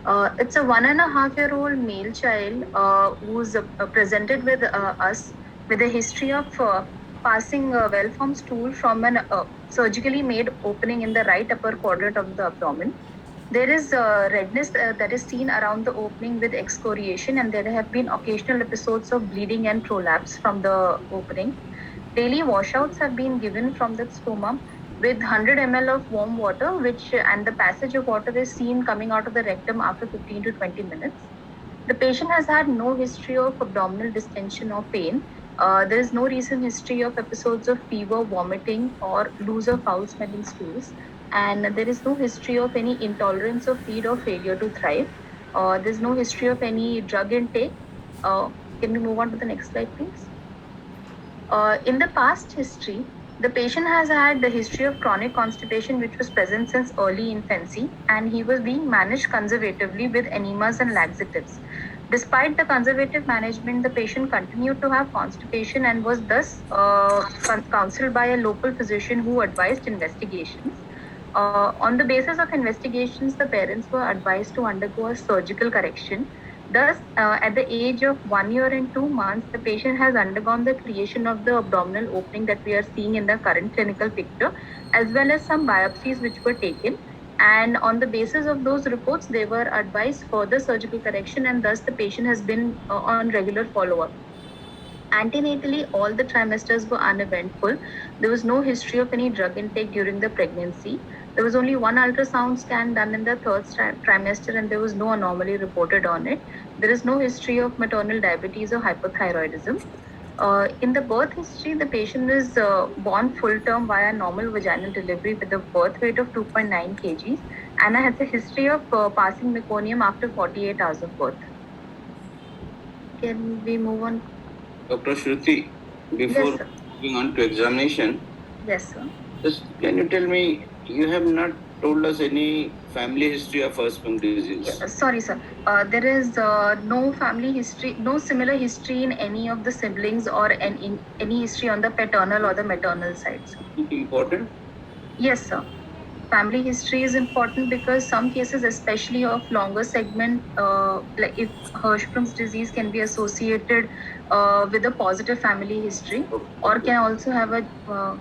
It's a 1.5-year-old male child who's presented with us with a history of passing a well-formed stool from an surgically made opening in the right upper quadrant of the abdomen. There is redness that is seen around the opening with excoriation, and there have been occasional episodes of bleeding and prolapse from the opening. Daily washouts have been given from the stoma with 100 ml of warm water, which and the passage of water is seen coming out of the rectum after 15 to 20 minutes. The patient has had no history of abdominal distension or pain. There is no recent history of episodes of fever, vomiting, or loose or foul smelling stools. And there is no history of any intolerance of feed or failure to thrive. There's no history of any drug intake. Uh, can we move on to the next slide, please? In the past history, the patient has had the history of chronic constipation, which was present since early infancy, and he was being managed conservatively with enemas and laxatives. Despite the conservative management, the patient continued to have constipation and was thus counseled by a local physician who advised investigations. On the basis of investigations, the parents were advised to undergo a surgical correction. Thus, at the age of 1 year and 2 months, the patient has undergone the creation of the abdominal opening that we are seeing in the current clinical picture, as well as some biopsies which were taken. And on the basis of those reports, they were advised further surgical correction, and thus the patient has been on regular follow up. Antenatally, all the trimesters were uneventful. There was no history of any drug intake during the pregnancy. There was only one ultrasound scan done in the third trimester, and there was no anomaly reported on it. There is no history of maternal diabetes or hypothyroidism. In the birth history, the patient is born full term via normal vaginal delivery with a birth weight of 2.9 kgs and has a history of passing meconium after 48 hours of birth. Can we move on? Dr. Shruti, before Yes, sir. moving on to examination, Yes, sir. just can you tell me, you have not told us any family history of Hirschsprung disease? Sorry, sir. There is no family history, no similar history in any of the siblings or in any history on the paternal or the maternal side. Sir. Important? Yes, sir. Family history is important because some cases, especially of longer segment, like if Hirschsprung's disease can be associated with a positive family history, or can also have a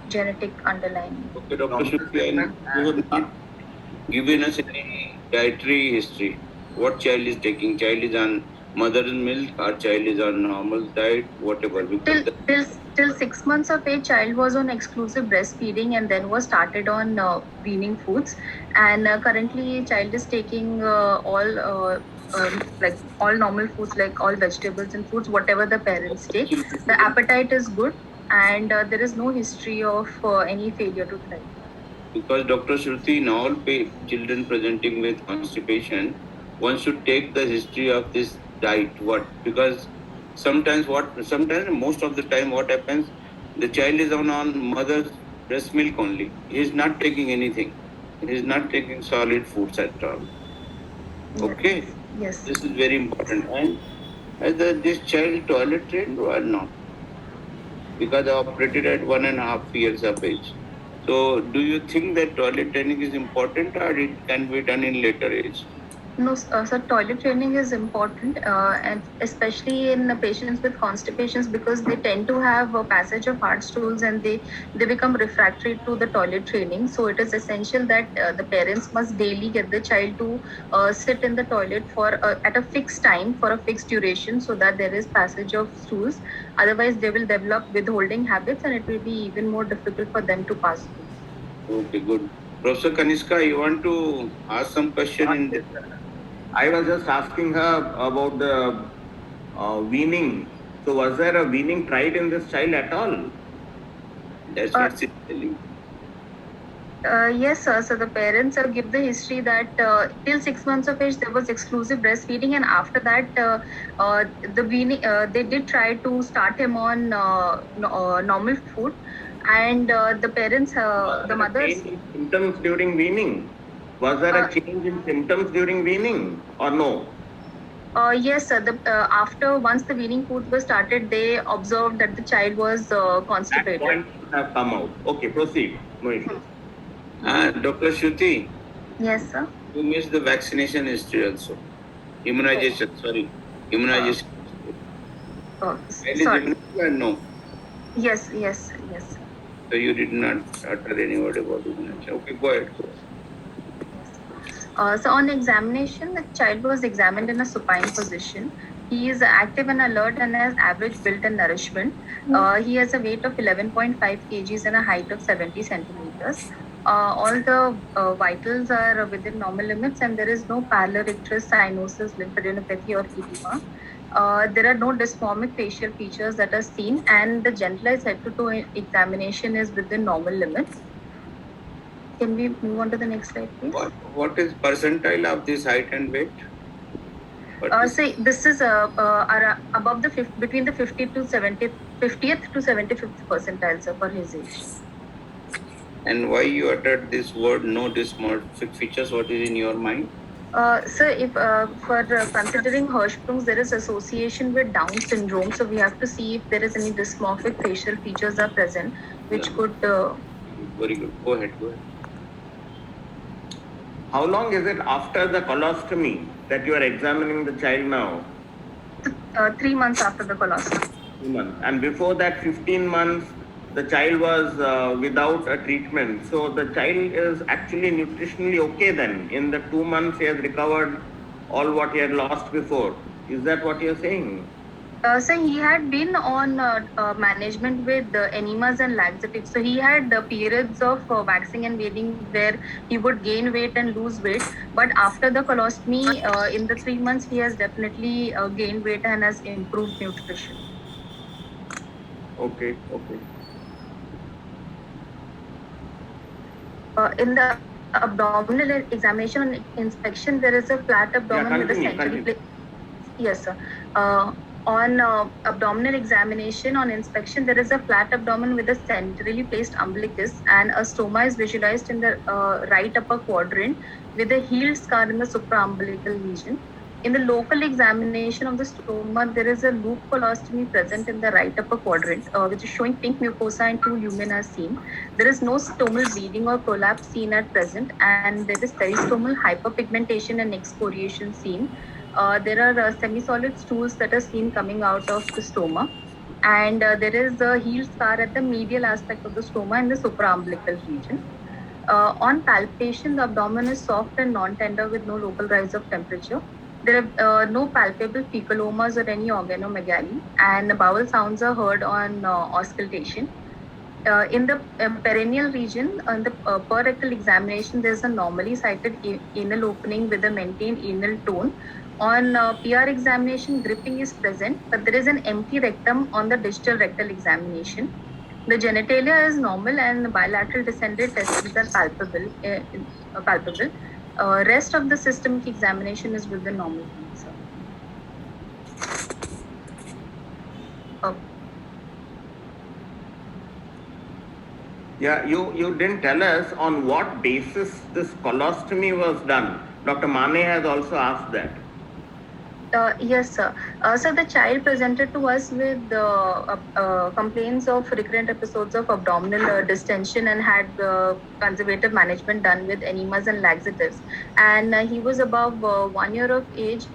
genetic underlying. Okay, Dr. Shruti, and you have not given us any dietary history. What child is taking? Child is on mother's milk or child is on normal diet, whatever. Till 6 months of age, child was on exclusive breastfeeding and then was started on weaning foods. And currently, child is taking all like all normal foods, like all vegetables and fruits, whatever the parents take. The appetite is good, and there is no history of any failure to thrive. Because Dr. Shruti, in all children presenting with constipation, one should take the history of this diet. What? Because sometimes most of the time what happens, the child is on mother's breast milk only. He is not taking anything. He is not taking solid foods at all. Okay? Yes. This is very important. And whether this child toilet trained or not. Because I operated at 1.5 years of age. So, do you think that toilet training is important or it can be done in later age? No, so toilet training is important, and especially in patients with constipations because they tend to have a passage of hard stools and they become refractory to the toilet training. So it is essential that the parents must daily get the child to sit in the toilet for at a fixed time for a fixed duration so that there is passage of stools. Otherwise, they will develop withholding habits and it will be even more difficult for them to pass stools. Okay, good. Professor Kaniska, you want to ask some question in this? I was just asking her about the weaning. So, was there a weaning tried in this child at all? That's what she's telling. Yes, sir. So the parents give the history that till 6 months of age there was exclusive breastfeeding, and after that the weaning they did try to start him on normal food, and the parents, the mothers. Symptoms during weaning. Was there a change in symptoms during weaning or no? Yes, sir. After once the weaning foods were started, they observed that the child was constipated. That point should have come out. Okay, proceed. No issues. Dr. Shruti. Yes, sir. You missed the vaccination history also. Immunization, sorry. Immunization. Child is Sorry. immunized or no? Yes. So you did not utter any word about immunization. Okay, go ahead. So on examination, the child was examined in a supine position. He is active and alert and has average built and nourishment. He has a weight of 11.5 kgs and a height of 70 centimeters. All the vitals are within normal limits, and there is no parallel icterus, cyanosis, lymphadenopathy, or edema. There are no dysformic facial features that are seen, and the generalized head-to-toe examination is within normal limits. Can we move on to the next slide, please? What is percentile of this height and weight? This is above the between the 50 to 70, 50th to 75th percentiles for his age. And why you uttered this word, no dysmorphic features? What is in your mind? If for considering Hirschsprung's, there is association with Down syndrome, so we have to see if there is any dysmorphic facial features are present, which could. Very good. Go ahead. How long is it after the colostomy that you are examining the child now? 3 months after the colostomy. 3 months. And before that, 15 months, the child was without a treatment. So the child is actually nutritionally okay then. In the 2 months, he has recovered all what he had lost before. Is that what you're saying? So he had been on management with enemas and laxatives. So he had periods of waxing and waning where he would gain weight and lose weight. But after the colostomy, in the 3 months, he has definitely gained weight and has improved nutrition. Okay. In the abdominal examination and inspection, there is a flat abdomen with a centrally. Yes, sir. On abdominal examination, on inspection, there is a flat abdomen with a centrally placed umbilicus, and a stoma is visualized in the right upper quadrant with a healed scar in the supraumbilical region. In the local examination of the stoma, there is a loop colostomy present in the right upper quadrant, which is showing pink mucosa and 2 lumina seen. There is no stomal bleeding or prolapse seen at present, and there is peristomal hyperpigmentation and excoriation seen. There are semi-solid stools that are seen coming out of the stoma, and there is a healed scar at the medial aspect of the stoma in the supraumbilical region. On palpation, the abdomen is soft and non-tender with no local rise of temperature. There are no palpable fecalomas or any organomegaly, and bowel sounds are heard on auscultation. In the perineal region, on the per-rectal examination, there is a normally sighted anal opening with a maintained anal tone. On PR examination, gripping is present, but there is an empty rectum on the distal rectal examination. The genitalia is normal and the bilateral descended testes are palpable. Rest of the systemic examination is within normal limits. Yeah, you didn't tell us on what basis this colostomy was done. Dr. Mane has also asked that. Yes, sir. So the child presented to us with complaints of recurrent episodes of abdominal distension and had conservative management done with enemas and laxatives. And he was above 1 year of age.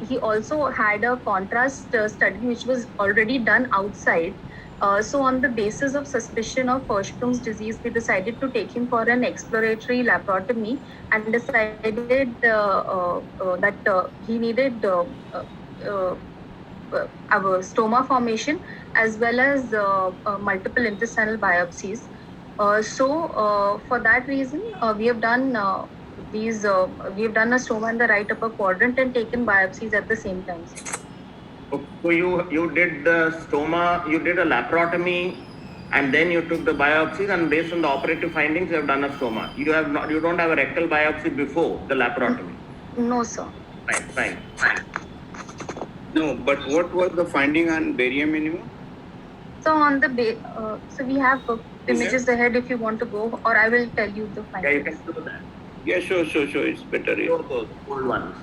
He also had a contrast study which was already done outside. So on the basis of suspicion of Hirschsprung's disease, we decided to take him for an exploratory laparotomy and decided that he needed our stoma formation as well as multiple intestinal biopsies. For that reason, we have done we have done a stoma in the right upper quadrant and taken biopsies at the same time. So you did the stoma, you did a laparotomy, and then you took the biopsies, and based on the operative findings, you have done a stoma. You don't have a rectal biopsy before the laparotomy. No, sir. Fine. No, but what was the finding on barium enema? So on the so we have images ahead if you want to go, or I will tell you the findings. Yeah, you can do that. Yeah, sure. It's better. Show those old ones.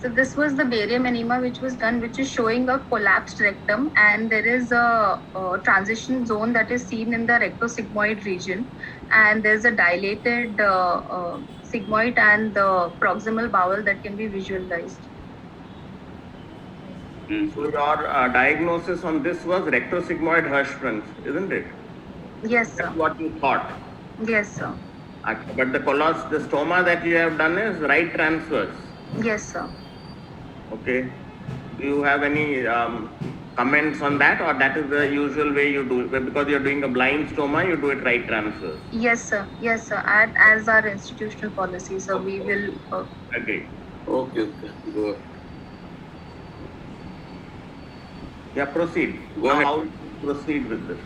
So this was the barium enema which was done, which is showing a collapsed rectum, and there is a transition zone that is seen in the rectosigmoid region, and there's a dilated sigmoid and the proximal bowel that can be visualized. So your diagnosis on this was rectosigmoid Hirschsprung's, isn't it? Yes, sir. That's what you thought. Yes, sir. But the stoma that you have done is right transverse. Yes, sir. Okay. Do you have any comments on that, or that is the usual way you do it? Because you're doing a blind stoma, you do it right transverse. Yes, sir. Yes, sir. As our institutional policy, so we will. Agree. Okay. Go ahead. Yeah, proceed. Go Now ahead. how to proceed with this?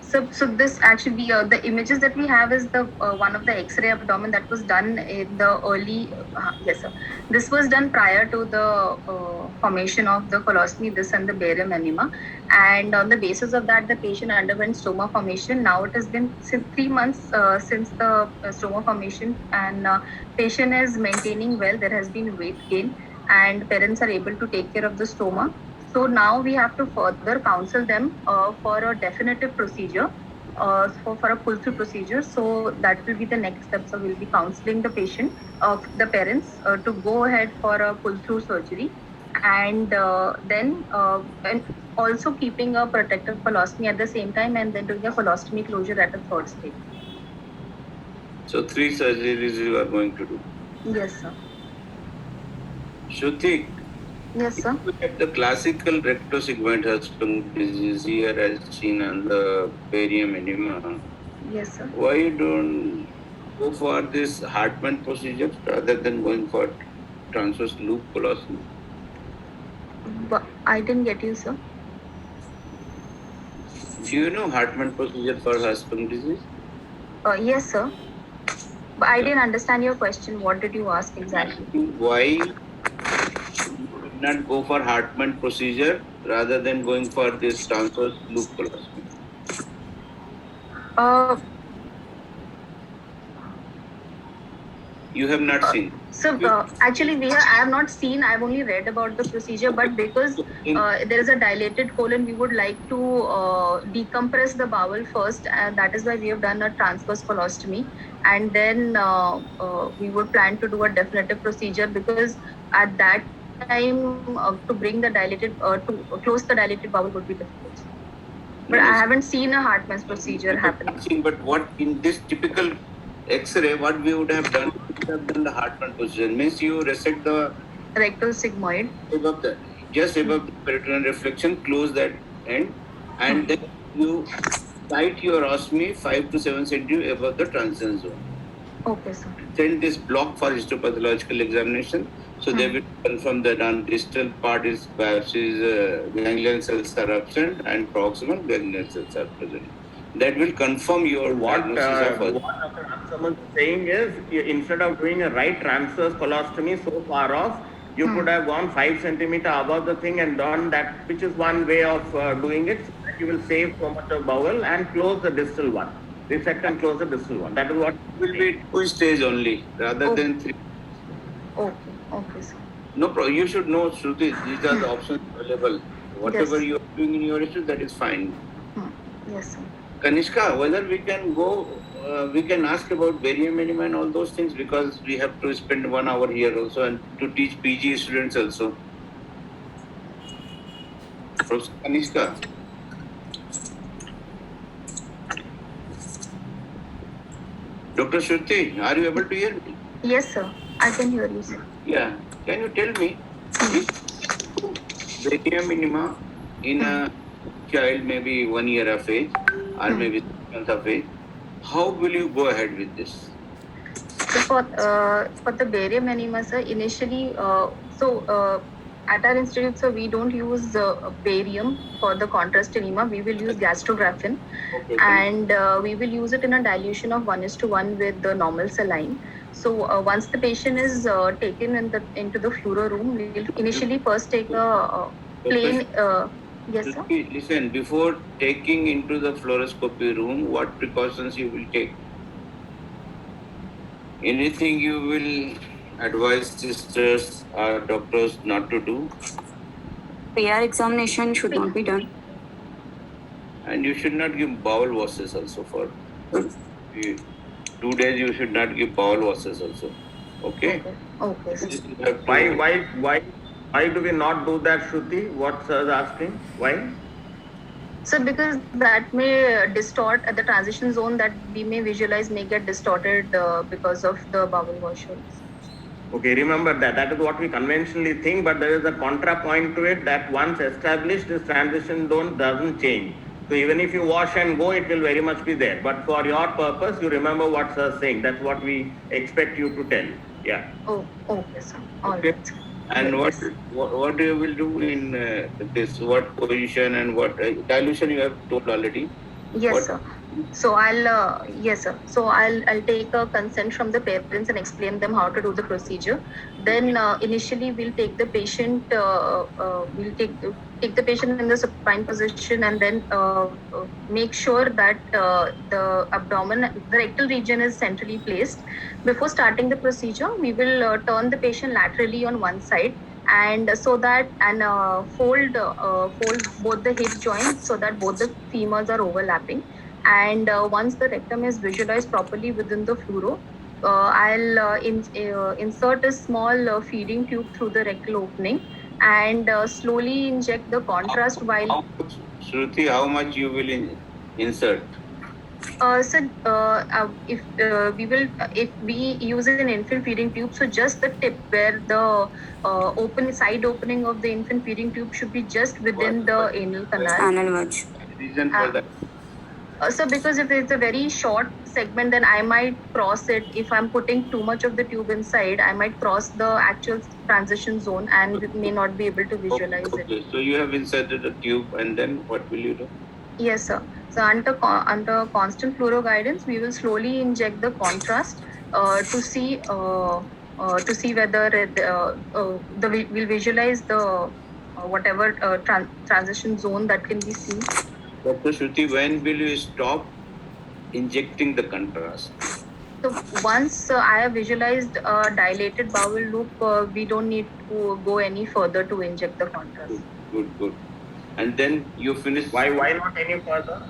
So this actually the images that we have is the one of the X-ray abdomen that was done in the early. Yes, sir. This was done prior to the formation of the colostomy, this and the barium enema, and on the basis of that, the patient underwent stoma formation. Now it has been 3 months since the stoma formation, and patient is maintaining well. There has been weight gain, and parents are able to take care of the stoma. So now we have to further counsel them for a definitive procedure, for a pull-through procedure. So that will be the next step. So we'll be counseling the patient, the parents, to go ahead for a pull-through surgery, and then and also keeping a protective colostomy at the same time, and then doing a colostomy closure at a third stage. So 3 surgeries you are going to do. Yes, sir. Shruti, Yes, sir. look at the classical rectosigmoid Hirschsprung disease here as seen on the barium enema. Yes, sir. Why you don't go for this Hartmann procedure rather than going for transverse loop colostomy? But I didn't get you, sir. Do you know Hartmann procedure for Hirschsprung disease? Yes, sir. But I didn't understand your question. What did you ask exactly? Why you did not go for Hartmann procedure rather than going for this transverse loop colostomy? You have not seen. So actually, I have not seen. I've only read about the procedure, but because there is a dilated colon, we would like to decompress the bowel first, and that is why we have done a transverse colostomy, and then we would plan to do a definitive procedure, because at that time to bring the dilated to close the dilated bowel would be difficult. But I haven't seen a Hartmann's procedure happening. But what in this typical X-ray, what we would have done, we would have done the Hartmann procedure. Means you resect the Rectal sigmoid. above the just above the peritoneal reflection, close that end, and then you tight your ostomy 5 to 7 cm above the transition zone. Okay, sir. Send this block for histopathological examination. So they will confirm that on distal part is biopsies, ganglion cells are absent and proximal ganglion cells are present. That will confirm your diagnosis of What Dr. Narasimhan is saying is, instead of doing a right transverse colostomy so far off, you could have gone 5 centimeter above the thing and done that, which is one way of doing it, so that you will save so much of bowel and close the distal one. Resect and close the distal one. That is what will be 2 stage only rather than 3. Okay, sir. No problem. You should know, Shruti, these are the options available. Whatever Yes. you are doing in your issue, that is fine. Yes, sir. Kanishka, whether we can go, we can ask about barium enema and all those things, because we have to spend 1 hour here also and to teach PG students also. Professor Kanishka. Dr. Shruti, are you able to hear me? Yes, sir. I can hear you, sir. Yeah. Can you tell me barium enema in a child maybe 1 year of age or maybe 6 months of age? How will you go ahead with this? So for the barium enema, sir, initially, at our institute, so we don't use barium for the contrast enema. We will use gastrografin, and we will use it in a dilution of 1:1 with the normal saline. So once the patient is taken into the fluoro room, we will initially first take a plain. Yes, sir. Listen, before taking into the fluoroscopy room, what precautions you will take? Anything you will advise sisters or doctors not to do? PR examination should not be done. And you should not give bowel washes also for 2 days. You should not give bowel washes also. Okay. Okay. This you have to- Why do we not do that, Shruti? What sir is asking? Why? So because that may distort at the transition zone that we may visualize may get distorted because of the bowel washers. Okay, remember that. That is what we conventionally think, but there is a contrapoint to it that once established, this transition zone doesn't change. So even if you wash and go, it will very much be there. But for your purpose, you remember what sir is saying. That's what we expect you to tell. Yeah. Oh, okay, sir. All Okay. right. And what you will do in this? What position and what dilution you have told already? Yes, What- sir. So yes, sir. So I'll take a consent from the parents and explain them how to do the procedure. Then initially we'll take the patient, we'll take the patient in the supine position, and then make sure that the abdomen, the rectal region is centrally placed. Before starting the procedure, we will turn the patient laterally on one side, and so that fold both the hip joints so that both the femurs are overlapping. And once the rectum is visualized properly within the fluoro, I'll insert a small feeding tube through the rectal opening and slowly inject the contrast while. Shruti, how much you will insert? So if we use an infant feeding tube, so just the tip where the side opening of the infant feeding tube should be just within the anal canal. Anal verge. Reason for that? So because if it's a very short segment, then I might cross it. If I'm putting too much of the tube inside, I might cross the actual transition zone and may not be able to visualize it. Okay. So you have inserted a tube, and then what will you do? Yes, sir. So under constant fluoro guidance, we will slowly inject the contrast to see whether we'll visualize the whatever transition zone that can be seen. Dr. Shruti, when will you stop injecting the contrast? So once I have visualized a dilated bowel loop, we don't need to go any further to inject the contrast. Good. And then you finish. Why not any further?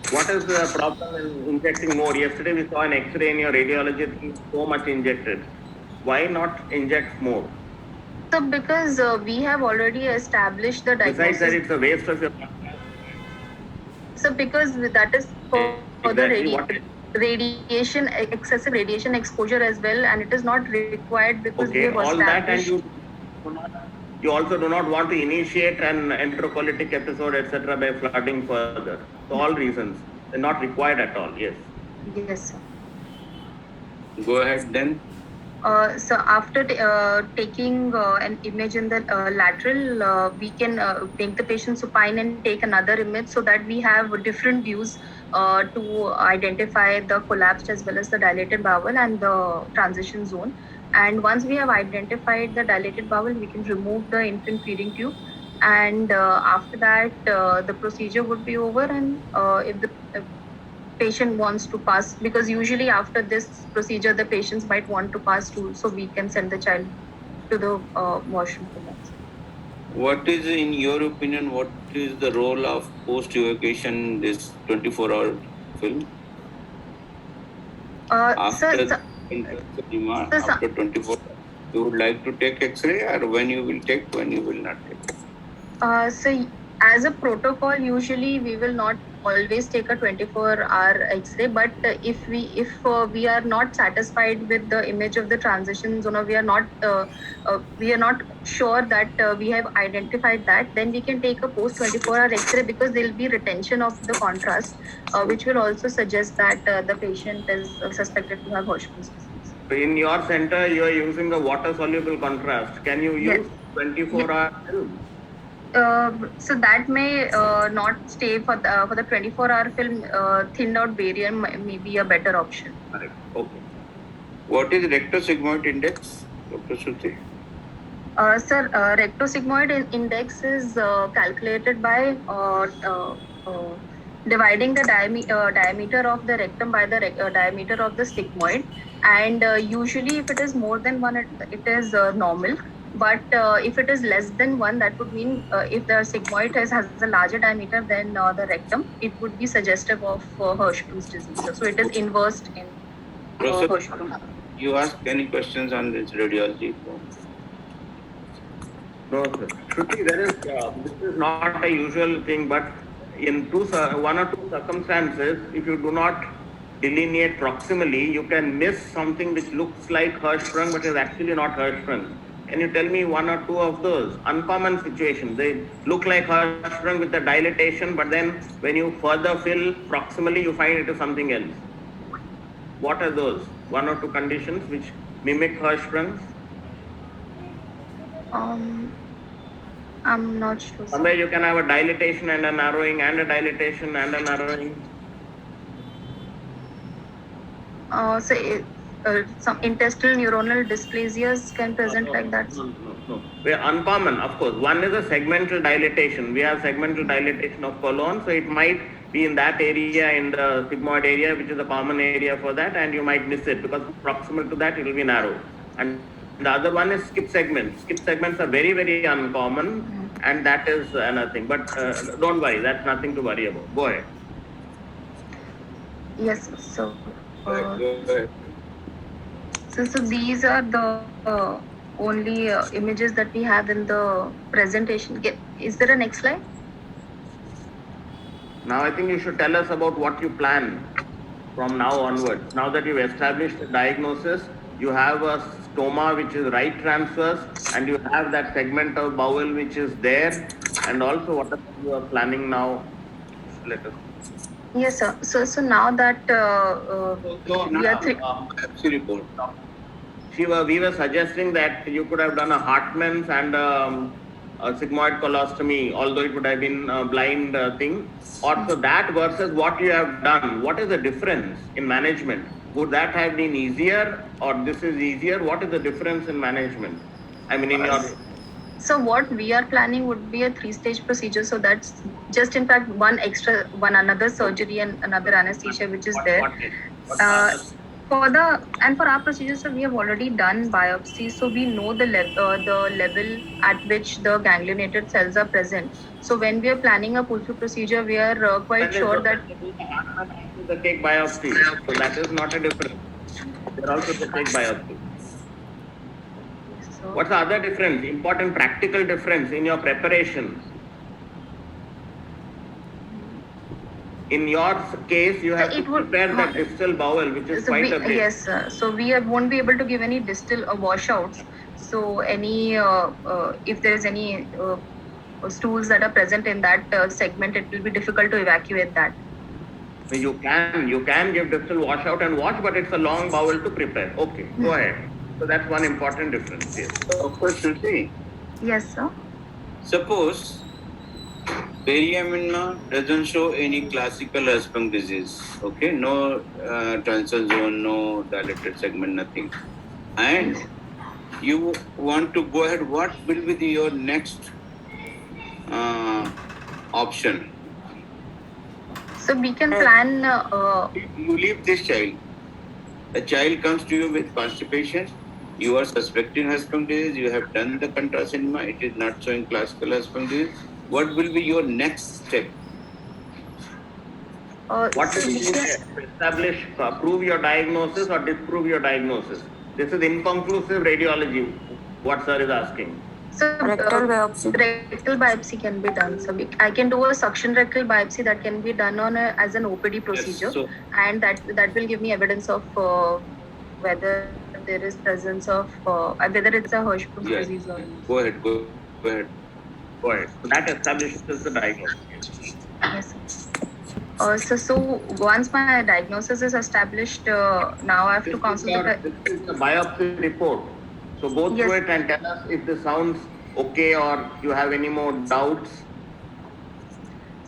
What is the problem in injecting more? Yesterday we saw an X-ray in your radiology, so much injected. Why not inject more? So because we have already established the diagnosis. Besides that, it's a waste of your time. So because that is for Exactly. radiation, excessive radiation exposure as well, and it is not required because we Okay, have all that, and established. you also do not want to initiate an enterocolytic episode, etc., by flooding further. So all reasons, they're not required at all. Yes. Yes, sir. Go ahead then. So after taking an image in the lateral, we can make the patient supine and take another image so that we have different views to identify the collapsed as well as the dilated bowel and the transition zone. And once we have identified the dilated bowel, we can remove the infant feeding tube. And after that, the procedure would be over. And if the patient wants to pass, because usually after this procedure the patients might want to pass stool, so we can send the child to the washroom for that. What is, in your opinion, what is the role of post-evacuation this 24-hour film? After 24, you would like to take X-ray, or when you will take, when you will not take? So as a protocol, usually we will not always take a 24-hour X-ray, but if we are not satisfied with the image of the transition zone, or we are not sure that we have identified that, then we can take a post 24-hour X-ray, because there will be retention of the contrast, which will also suggest that the patient is suspected to have Hodgkin's disease. In your center, you are using a water-soluble contrast. Can you use 24-hour film? So that may not stay for the 24-hour film. Thinned out variant may be a better option. Correct. Okay. What is rectosigmoid index, Dr. Shruti? Sir, rectosigmoid index is calculated by dividing the diameter of the rectum by the diameter of the sigmoid, and usually if it is more than one, it is normal. But if it is less than one, that would mean if the sigmoid has a larger diameter than the rectum, it would be suggestive of Hirschsprung's disease. So it is inversed in Professor, Hirschsprung. you ask any questions on this radiology? No, sir. Shruti, this is not a usual thing, but in one or two circumstances, if you do not delineate proximally, you can miss something which looks like Hirschsprung but is actually not Hirschsprung. Can you tell me one or two of those uncommon situations? They look like Hirschsprung with the dilatation, but then when you further fill proximally, you find it is something else. What are those? One or two conditions which mimic Hirschsprung? I'm not sure. Somewhere you can have a dilatation and a narrowing and a dilatation and a narrowing. Some intestinal neuronal dysplasias can present like that. No. We are uncommon, of course. One is a segmental dilatation. We have segmental dilatation of colon, so it might be in that area, in the sigmoid area, which is a common area for that, and you might miss it because proximal to that it will be narrow. And the other one is skip segments. Skip segments are very, very uncommon, and that is another thing. But don't worry, that's nothing to worry about. Go ahead. Yes, so. Go ahead. So these are the only images that we have in the presentation. Is there a next slide? Now I think you should tell us about what you plan from now onwards. Now that you've established the diagnosis, you have a stoma which is right transverse, and you have that segment of bowel which is there, and also what you are planning now. Let us. Yes, sir. So now that we are biopsy report. We were suggesting that you could have done a Hartmann's and a sigmoid colostomy, although it would have been a blind thing. Or so that versus what you have done, what is the difference in management? Would that have been easier, or this is easier? What is the difference in management? I mean, in your. So what we are planning would be a 3-stage procedure. So that's just in fact one another surgery and another anesthesia which is there. For our procedure, so we have already done biopsy, so we know the level at which the ganglionated cells are present. So when we are planning a pull-through procedure, we are quite sure that the take biopsy. So that is not a difference. They are also the take biopsy. So, what's the other difference? Important practical difference in your preparation. In your case, you have to prepare the distal bowel, which is quite a bit. Yes, sir. So we won't be able to give any distal washouts. So any if there is any stools that are present in that segment, it will be difficult to evacuate that. So you can give distal washout and wash, but it's a long bowel to prepare. Okay, go ahead. So that's one important difference. Yes. Of course, Shruti. Yes, sir. Suppose periamina doesn't show any classical Hirschsprung disease. Okay, no transverse zone, no dilated segment, nothing. And you want to go ahead, what will be your next option? So we can plan. You leave this child. The child comes to you with constipation. You are suspecting Hirschsprung disease. You have done the contrast enema. It is not showing classical Hirschsprung disease. What will be your next step? What will you establish, prove your diagnosis or disprove your diagnosis? This is inconclusive radiology, what sir is asking. So rectal biopsy can be done. So I can do a suction rectal biopsy that can be done as an OPD procedure, yes, and that will give me evidence of whether there is presence of whether it's a Hirschsprung disease or not. Go ahead. So that establishes the diagnosis. Yes, sir. So once my diagnosis is established, now I have to consult This is the biopsy report. So go through it and tell us if this sounds okay or you have any more doubts.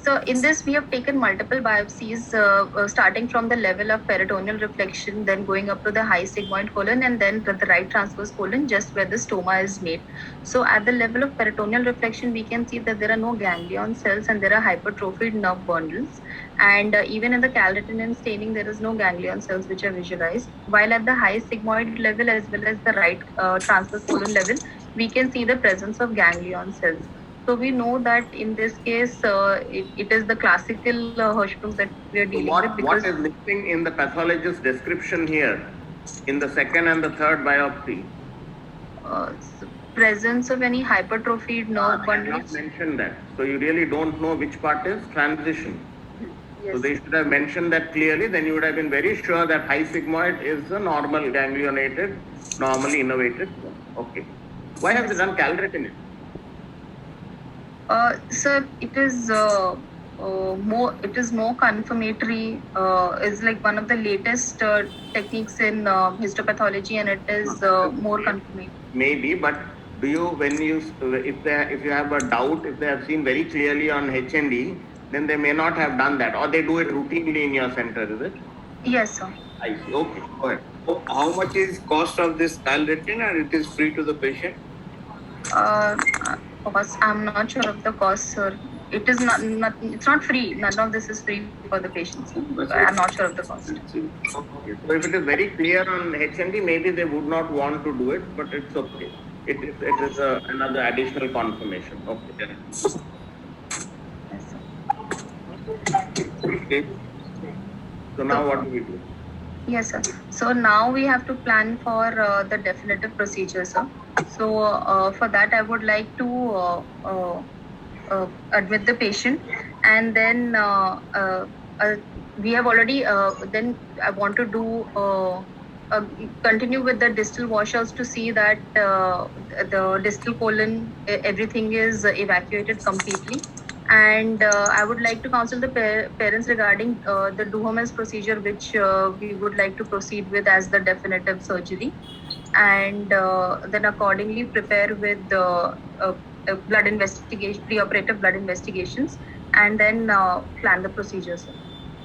So in this, we have taken multiple biopsies, starting from the level of peritoneal reflection, then going up to the high sigmoid colon, and then to the right transverse colon, just where the stoma is made. So at the level of peritoneal reflection, we can see that there are no ganglion cells and there are hypertrophied nerve bundles. And even in the calretinine staining, there is no ganglion cells which are visualized. While at the high sigmoid level as well as the right transverse colon level, we can see the presence of ganglion cells. So we know that in this case, it is the classical Hirschsprung that we are So dealing with, because what is missing in the pathologist's description here in the second and the third biopsy? Presence of any hypertrophied nerve Not bundles. mentioned that. So you really don't know which part is transition. Yes. So they should have mentioned that clearly. Then you would have been very sure that high sigmoid is a normal ganglionated, normally innervated. Okay. Why have they done calretinine? Sir, it is more. It is more confirmatory. It's like one of the latest techniques in histopathology, and it is more confirmatory. Maybe, but do you, when you, if you have a doubt, if they have seen very clearly on HND, then they may not have done that, or they do it routinely in your center, is it? Yes, sir. I see. Okay, go ahead. So how much is cost of this calretin, and it is free to the patient? Cost, I'm not sure of the cost, sir. It is not. It's not free. None of this is free for the patients. I'm not sure of the cost. Okay. So if it is very clear on HND, maybe they would not want to do it, but it's okay. It is another additional confirmation. Okay. Yes, sir. Okay. So now what do we do? Yes, sir. So now we have to plan for the definitive procedure, sir. So for that, I would like to admit the patient, and then we have already. Then I want to do continue with the distal washouts to see that the distal colon, everything is evacuated completely. And I would like to counsel the parents regarding the Duhamel's procedure, which we would like to proceed with as the definitive surgery, and then accordingly prepare with the blood investigation, preoperative blood investigations, and then plan the procedures.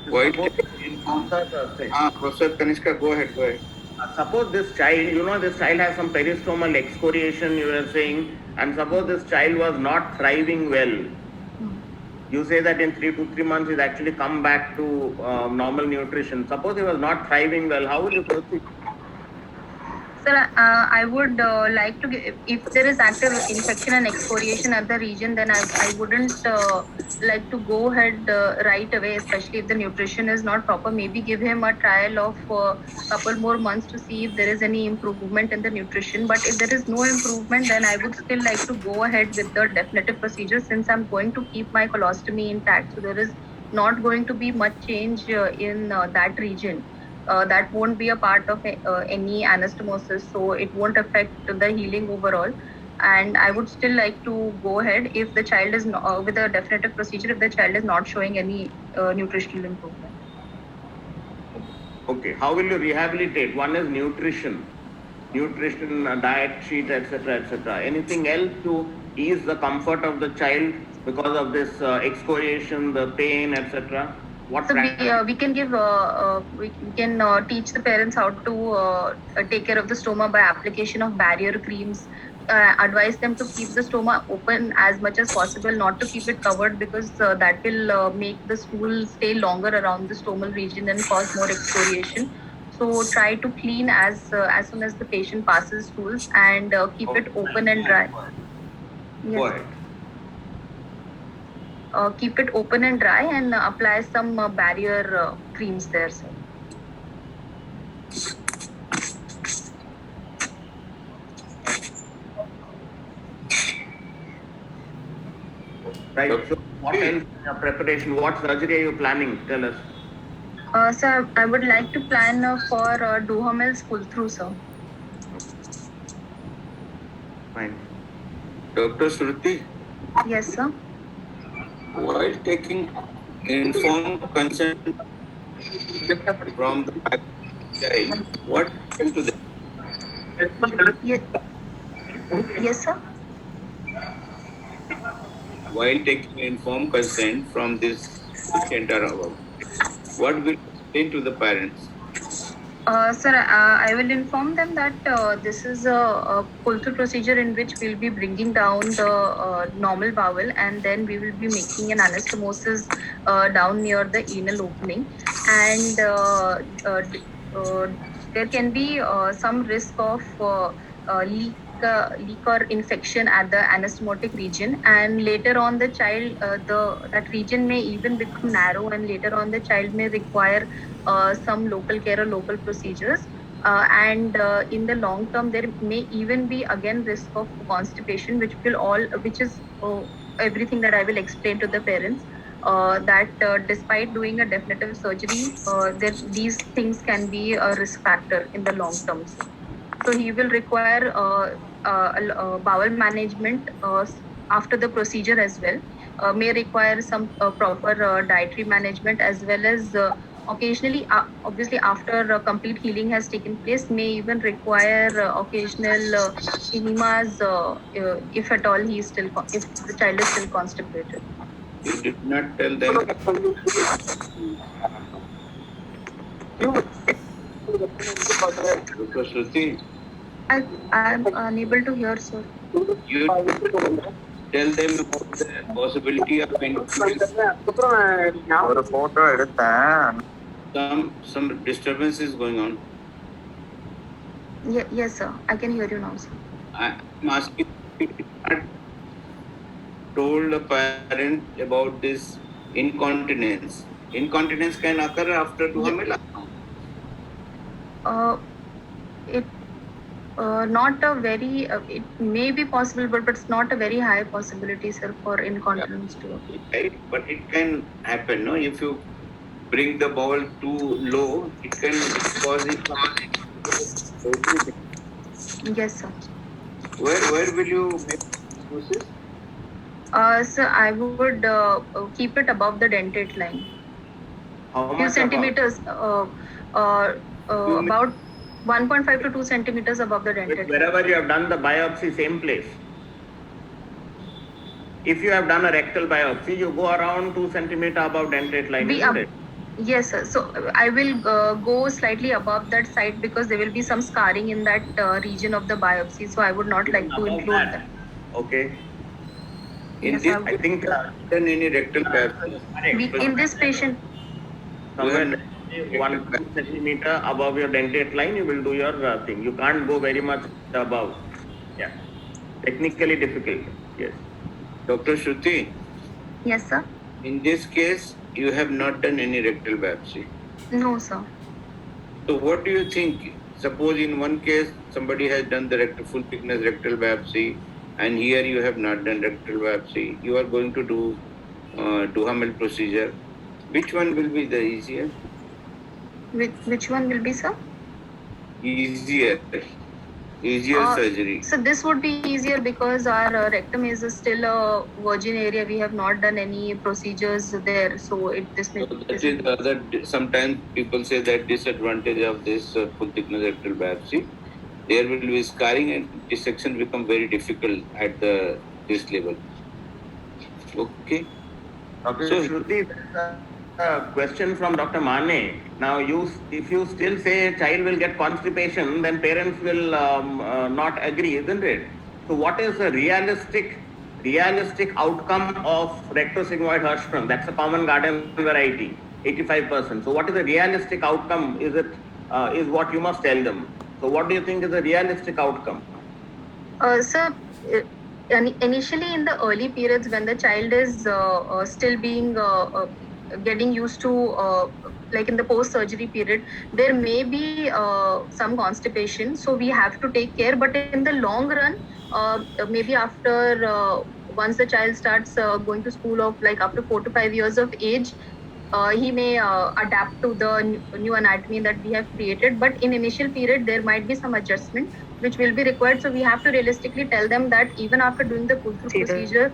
Wait. Professor Kanishka, go ahead. Suppose this child, this child has some peristromal excoriation, you were saying, and suppose this child was not thriving well. You say that in 3 to 3 months he's actually come back to normal nutrition. Suppose he was not thriving well, how will you proceed? Sir, I would like to give, if there is active infection and excoriation at the region, then I wouldn't like to go ahead right away, especially if the nutrition is not proper. Maybe give him a trial of a couple more months to see if there is any improvement in the nutrition. But if there is no improvement, then I would still like to go ahead with the definitive procedure, since I'm going to keep my colostomy intact. So there is not going to be much change in that region. That won't be a part of any anastomosis, so it won't affect the healing overall. And I would still like to go ahead if the child is with a definitive procedure, if the child is not showing any nutritional improvement. Okay, how will you rehabilitate? One is nutrition, diet sheet, etc., etc. Anything else to ease the comfort of the child because of this excoriation, the pain, etc.? So we can give we can teach the parents how to take care of the stoma by application of barrier creams. Advise them to keep the stoma open as much as possible, not to keep it covered, because that will make the stool stay longer around the stomal region and cause more excoriation. So try to clean as soon as the patient passes stools, and keep it open and dry. Yes. Keep it open and dry, and apply some barrier creams there, sir. Right. So what else in your preparation? What surgery are you planning? Tell us. Sir, I would like to plan for Duhamel's pull-through, sir. Fine. Dr. Shruti? Yes, sir. While taking informed consent from the child, what happened to them? Yes, sir. while taking informed consent from this center above. What will you explain to the parents? Sir, I will inform them that this is a pull-through procedure in which we'll be bringing down the normal bowel, and then we will be making an anastomosis down near the anal opening, and there can be some risk of leak or infection at the anastomotic region, and later on the child that region may even become narrow, and later on the child may require some local care or local procedures. And in the long term, there may even be again risk of constipation, which is everything that I will explain to the parents. That despite doing a definitive surgery, these things can be a risk factor in the long term. So he will require bowel management after the procedure as well. May require some proper dietary management, as well as occasionally, obviously after complete healing has taken place, may even require occasional enemas if at all if the child is still constipated. You did not tell them. Dr. Shruti, I'm unable to hear, sir. you tell them about the possibility of ஒரு photo எடுத்தேன். some disturbance is going on. Yes, sir. I can hear you now, sir. I'm asking you not told a parent about this incontinence. Incontinence can occur after Duhamel. It not a very it may be possible, but it's not a very high possibility, sir, for incontinence to occur. Right? But it can happen, no? If you bring the bowel too low, it can cause it. Yes, sir. Where will you make diagnosis? Sir, I would keep it above the dentate line. How Few much centimeters, about 1.5 to 2 centimeters above the dentate line. Wherever you have done the biopsy, same place. If you have done a rectal biopsy, you go around 2 centimeter above dentate line, isn't it? Yes, sir. So I will go slightly above that site, because there will be some scarring in that region of the biopsy. So I would not like to Above include that. that. Okay. In Yes, this, I think done any rectal biopsy. In this patient, somewhere 1 centimeter above your dentate line, you will do your thing. You can't go very much above. Yeah. Technically difficult. Yes. Dr. Shruti, yes, sir. in this case, you have not done any rectal biopsy. No, sir. So what do you think? Suppose in one case somebody has done the full thickness rectal biopsy, and here you have not done rectal biopsy. You are going to do Duhamel procedure. Which one will be the easier? Which one will be, sir? Easier surgery. So this would be easier because our rectum is still a virgin area. We have not done any procedures there, so this may. So that is the other. Sometimes people say that disadvantage of this full thickness rectal biopsy, there will be scarring and dissection become very difficult at this level. Okay. Dr. So- Shruti, there's a question from Dr. Mane. Now, if you still say a child will get constipation, then parents will not agree, isn't it? So, what is a realistic outcome of rectosigmoid Hirschsprung? That's a common garden variety, 85%. So, what is a realistic outcome? Is what you must tell them. So, what do you think is a realistic outcome? Sir, initially in the early periods when the child is still being getting used to like in the post-surgery period, there may be some constipation, so we have to take care. But in the long run, maybe after once the child starts going to school of like up to 4 to 5 years of age, he may adapt to the new anatomy that we have created. But in initial period, there might be some adjustment which will be required. So we have to realistically tell them that even after doing the pull-through procedure,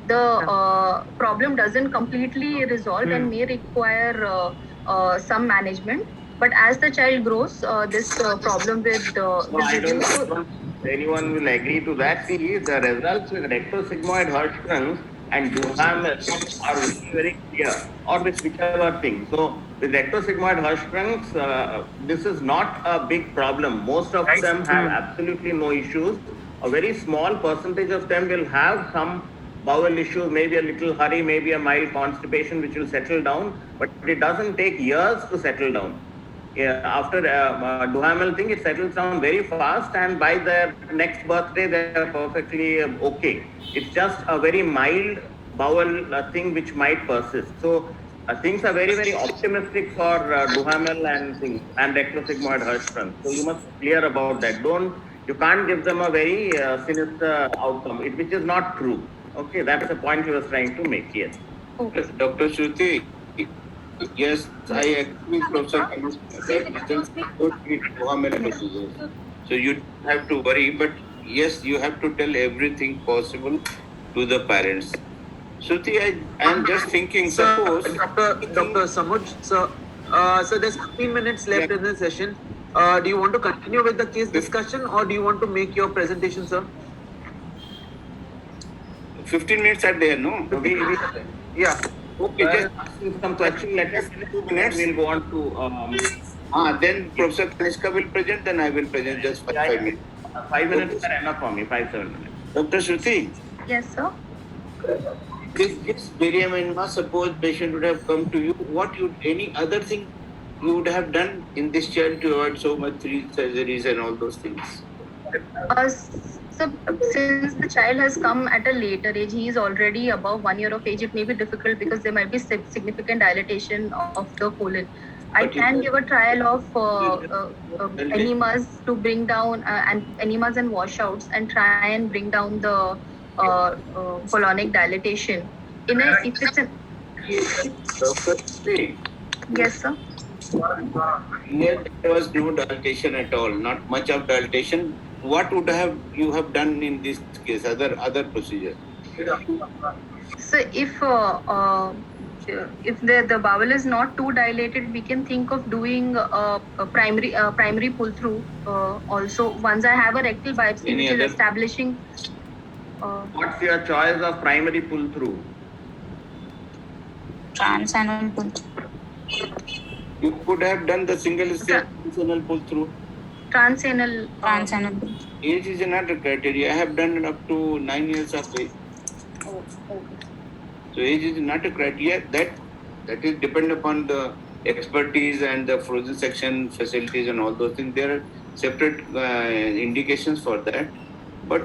the problem doesn't completely resolve and may require some management. But as the child grows, this problem with I don't know if anyone will agree to that. See, the results with rectosigmoid Hirschsprung and Duhamel are very, very clear, or with whichever thing. So with rectosigmoid Hirschsprungs, this is not a big problem. Most of them have absolutely no issues. A very small percentage of them will have some bowel issues, maybe a little hurry, maybe a mild constipation, which will settle down, but it doesn't take years to settle down. Yeah, after Duhamel thing, it settles down very fast, and by their next birthday, they are perfectly okay. It's just a very mild bowel thing which might persist. So things are very, very optimistic for Duhamel and things and rectosigmoid Hirschsprung. So you must be clear about that. You can't give them a very sinister outcome, which is not true. Okay, that's the point he was trying to make here. Okay. Dr. Shruti, yes, I agree with Professor Duhamel procedures. So you don't have to worry, but yes, you have to tell everything possible to the parents. Shruti, I am just thinking, suppose Dr. Samuj, so there's 15 minutes left in the session. Do you want to continue with the case discussion or do you want to make your presentation, sir? 15 minutes are there, no? Yeah. Okay, just asking some question. Let us finish 2 minutes. We'll go on to. Then Professor Kanishka will present, then I will present just 5 minutes. 5 minutes are enough for me. 5-7 minutes. Dr. Shruti, Yes, sir. if this barium suppose patient would have come to you, any other thing you would have done in this child to avoid so much surgeries and all those things? So since the child has come at a later age, he is already above 1 year of age, it may be difficult because there might be significant dilatation of the colon. I can give a trial of enemas to bring down and enemas and washouts and try and bring down the colonic dilatation. If it's an Dr. Shruti, yes, sir. here there was no dilatation at all, not much of dilatation. What would you have done in this case? Other procedure? So if the bowel is not too dilated, we can think of doing a primary pull through. Also, once I have a rectal biopsy, which is establishing. What's your choice of primary pull through? Transanal pull. You could have done the single step transanal pull through. Transanal. Age is not a criteria. I have done up to 9 years of age. Oh, okay. So age is not a criteria. That is depend upon the expertise and the frozen section facilities and all those things. There are separate indications for that, but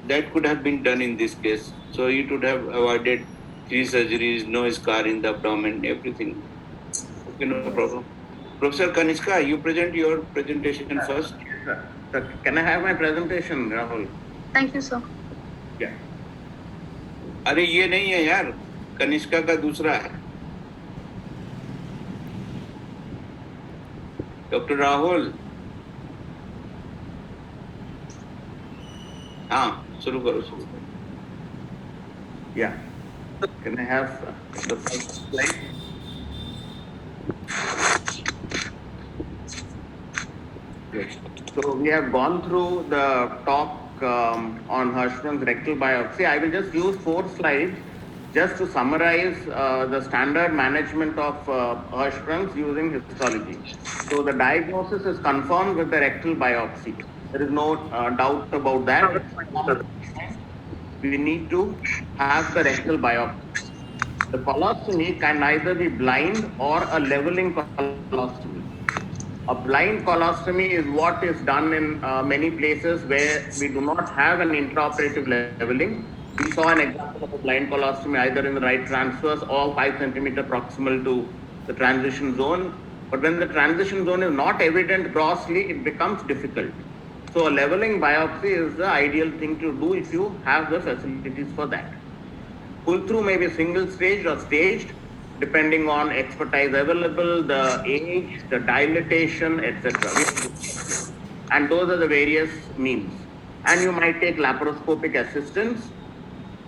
that could have been done in this case. So it would have avoided 3 surgeries, no scar in the abdomen, everything. Okay, no problem. Professor Kanishka, you present your presentation first. Yes, sir. Can I have my presentation, Rahul? Thank you, sir. Yeah. अरे ये नहीं है यार, कनिष्का का दूसरा है. Doctor Rahul, हाँ, शुरू करो. Yeah. Can I have the first slide? Yes. So we have gone through the talk on Hirschsprung's rectal biopsy. I will just use 4 slides just to summarize the standard management of Hirschsprung's using histology. So the diagnosis is confirmed with the rectal biopsy. There is no doubt about that. We need to have the rectal biopsy. The colostomy can either be blind or a leveling colostomy. A blind colostomy is what is done in many places where we do not have an intraoperative leveling. We saw an example of a blind colostomy either in the right transverse or 5 centimeter proximal to the transition zone. But when the transition zone is not evident grossly, it becomes difficult. So a leveling biopsy is the ideal thing to do if you have the facilities for that. Pull through may be single staged or staged, depending on expertise available, the age, the dilatation, etc. And those are the various means. And you might take laparoscopic assistance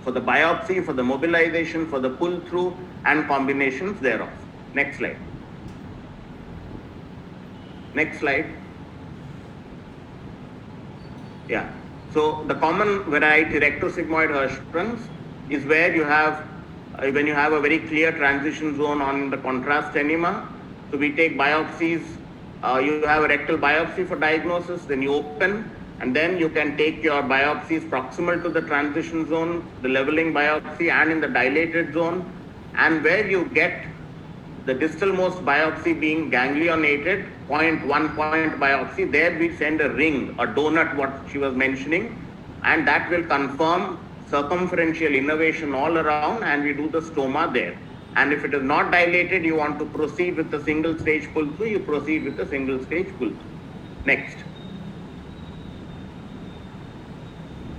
for the biopsy, for the mobilization, for the pull through, and combinations thereof. Next slide. Next slide. Yeah. So the common variety rectosigmoid Hirschsprung's is where you have, when you have a very clear transition zone on the contrast enema. So we take biopsies, you have a rectal biopsy for diagnosis, then you open, and then you can take your biopsies proximal to the transition zone, the leveling biopsy, and in the dilated zone, and where you get the distalmost biopsy being ganglionated, 0.1 point biopsy, there we send a ring, a donut, what she was mentioning, and that will confirm circumferential innervation all around, and we do the stoma there. And if it is not dilated, you want to proceed with the single stage pull through, you proceed with the single stage pull through. Next.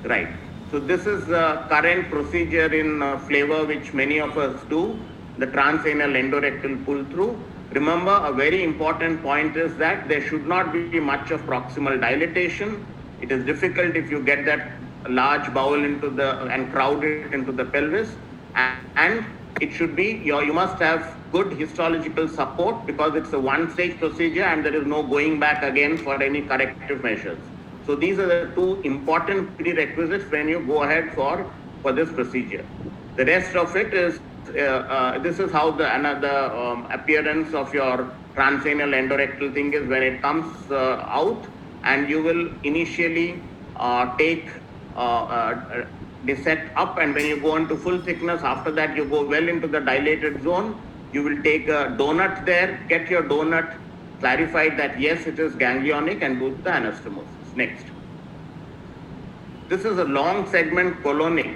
Right. So this is the current procedure in flavor which many of us do, the transanal endorectal pull through. Remember, a very important point is that there should not be much of proximal dilatation. It is difficult if you get that large bowel into the and crowd it into the pelvis, and it should be you must have good histological support because it's a one-stage procedure and there is no going back again for any corrective measures. So these are the two important prerequisites when you go ahead for this procedure. The rest of it is this is how the another appearance of your transanal endorectal thing is when it comes out, and you will initially take dissect up, and when you go into full thickness, after that you go well into the dilated zone. You will take a donut there, get your donut clarified that yes, it is ganglionic, and do the anastomosis. Next. This is a long segment colonic.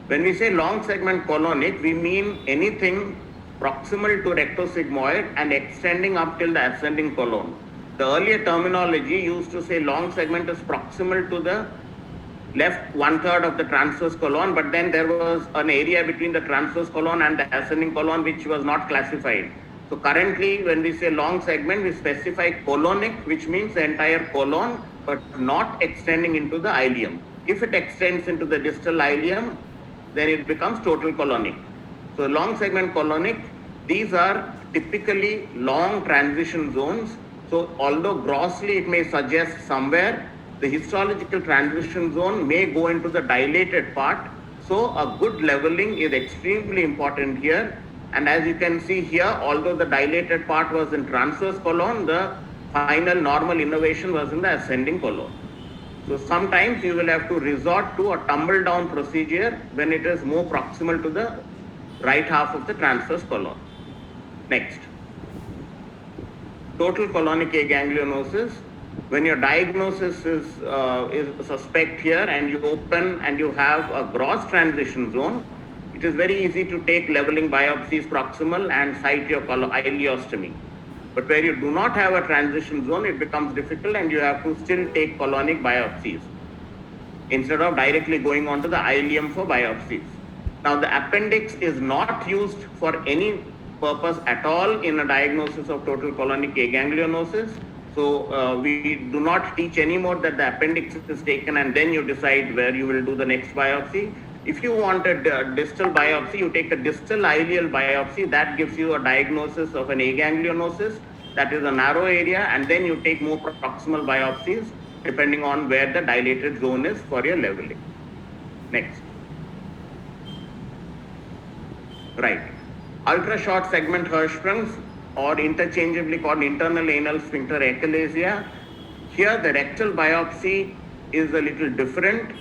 When we say long segment colonic, we mean anything proximal to rectosigmoid and extending up till the ascending colon. The earlier terminology used to say long segment is proximal to the left 1/3 of the transverse colon, but then there was an area between the transverse colon and the ascending colon which was not classified. So currently, when we say long segment, we specify colonic, which means the entire colon, but not extending into the ileum. If it extends into the distal ileum, then it becomes total colonic. So long segment colonic, these are typically long transition zones. So although grossly it may suggest somewhere, the histological transition zone may go into the dilated part. So a good leveling is extremely important here. And as you can see here, although the dilated part was in transverse colon, the final normal innervation was in the ascending colon. So sometimes you will have to resort to a tumble down procedure when it is more proximal to the right half of the transverse colon. Next. Total colonic aganglionosis. When your diagnosis is suspect here and you open and you have a gross transition zone, it is very easy to take leveling biopsies proximal and cite your ileostomy. But where you do not have a transition zone, it becomes difficult and you have to still take colonic biopsies instead of directly going on to the ileum for biopsies. Now the appendix is not used for any purpose at all in a diagnosis of total colonic aganglionosis. So we do not teach anymore that the appendix is taken and then you decide where you will do the next biopsy. If you want a distal biopsy, you take a distal ileal biopsy. That gives you a diagnosis of an aganglionosis. That is a narrow area, and then you take more proximal biopsies depending on where the dilated zone is for your leveling. Next. Right. Ultra short segment Hirschsprungs, or interchangeably called internal anal sphincter achalasia. Here the rectal biopsy is a little different.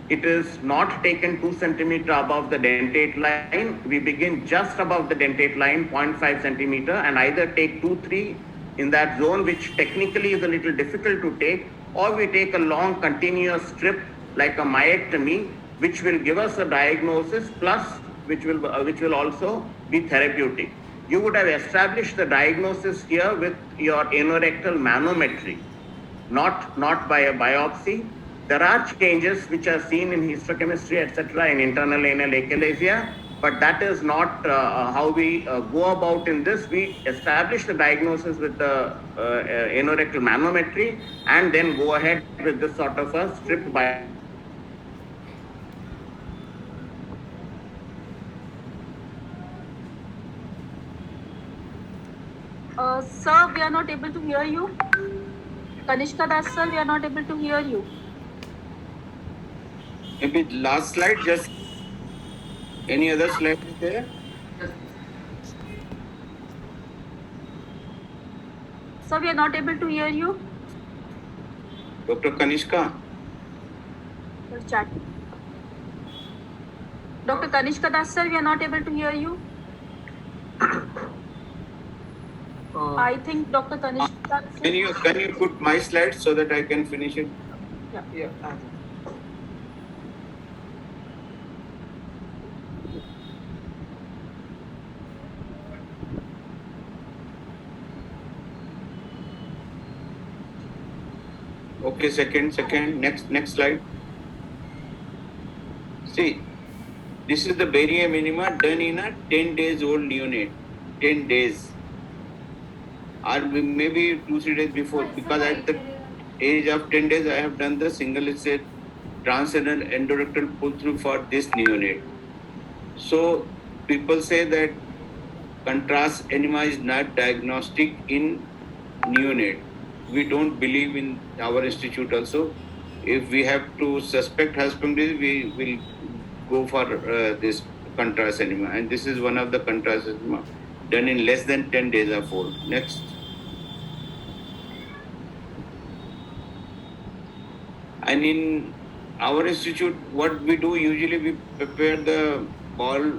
It is not taken 2 centimeter above the dentate line. We begin just above the dentate line, 0.5 centimeter, and either take 2-3 in that zone, which technically is a little difficult to take, or we take a long continuous strip like a myectomy, which will give us a diagnosis plus which will also be therapeutic. You would have established the diagnosis here with your anorectal manometry, not by a biopsy. There are changes which are seen in histochemistry, etc., in internal anal achalasia, but that is not how we go about in this. We establish the diagnosis with the anorectal manometry and then go ahead with this sort of a strip biopsy. Sir, we are not able to hear you. Kanishka Das, sir, we are not able to hear you. Maybe last slide, just Any other slide there? Sir, we are not able to hear you. Dr. Kanishka? Just chat. Dr. Kanishka Das, sir, we are not able to hear you. I think Dr. Kanishka Das, sir. Can you put my slides so that I can finish it? Yeah. Okay, second, next slide. See, this is the barium minima done in a 10 days old neonate. 10 days. Or maybe 2-3 days before, because at the age of 10 days, I have done the single stage transcendental endorectal pull through for this neonate. So, people say that contrast enema is not diagnostic in neonate. We don't believe in our institute also. If we have to suspect husband disease, we will go for this contrast enema. And this is one of the contrast enema done in less than 10 days of old. Next. And in our institute, what we do usually, we prepare the ball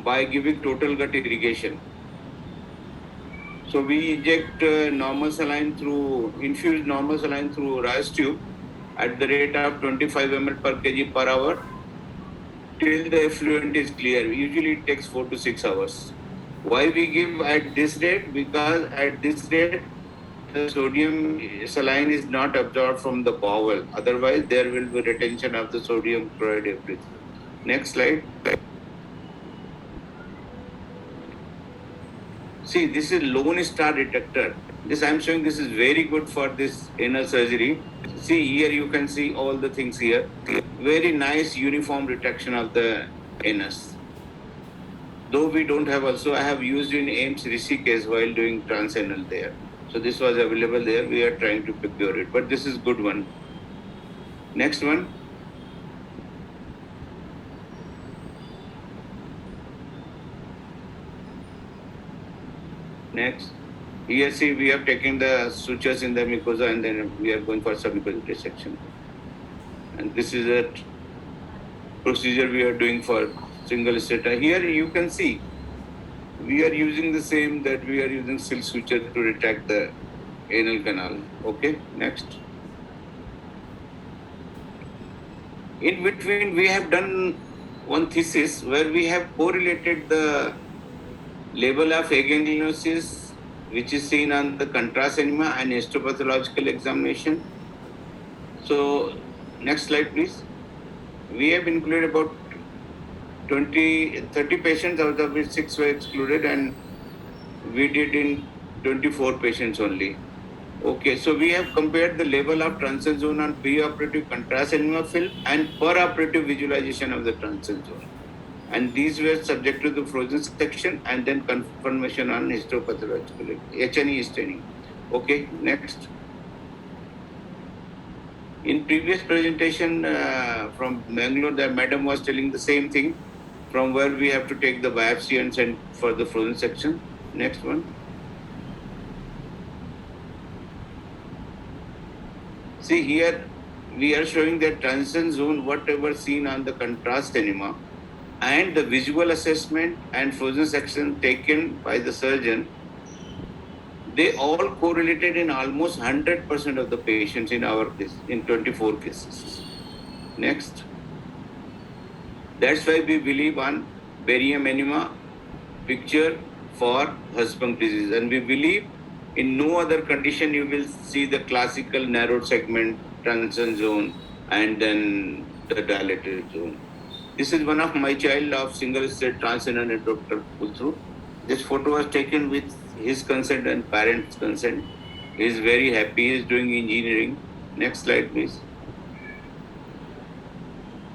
by giving total gut irrigation. So we inject infused normal saline through rice tube at the rate of 25 ml per kg per hour till the effluent is clear. Usually it takes 4 to 6 hours. Why we give at this rate? Because at this rate, the sodium saline is not absorbed from the bowel. Otherwise, there will be retention of the sodium chloride everything. Next slide. See, this is lone star detector. This I'm showing, this is very good for this anal surgery. See, here you can see all the things here. Very nice uniform detection of the anus. Though we don't have also, I have used in AIMS Rishikesh while doing transanal there. So this was available there. We are trying to procure it, but this is good one. Next one. Next. Here see, we have taken the sutures in the mucosa and then we are going for submucosal dissection. And this is a procedure we are doing for single state. Here you can see, we are using the same that we are using silk suture to detect the anal canal. Okay, next. In between, we have done one thesis where we have correlated the level of agangliosis, which is seen on the contrast enema and histopathological examination. So, next slide, please. We have included about 30 patients, out of which 6 were excluded, and we did in 24 patients only. Okay, so we have compared the level of transient zone on preoperative contrast enema film and peroperative visualization of the transient zone. And these were subject to the frozen section and then confirmation on histopathological H&E staining. Okay, next. In previous presentation from Bangalore, the madam was telling the same thing, from where we have to take the biopsy and send for the frozen section. Next one. See here, we are showing the transient zone, whatever seen on the contrast enema, and the visual assessment and frozen section taken by the surgeon. They all correlated in almost 100% of the patients in our case, in 24 cases. Next. That's why we believe on barium enema picture for husband disease. And we believe in no other condition you will see the classical narrowed segment transient zone and then the dilated zone. This is one of my child of single state transient and Dr. Pulthru. This photo was taken with his consent and parents' consent. He is very happy. He is doing engineering. Next slide, please.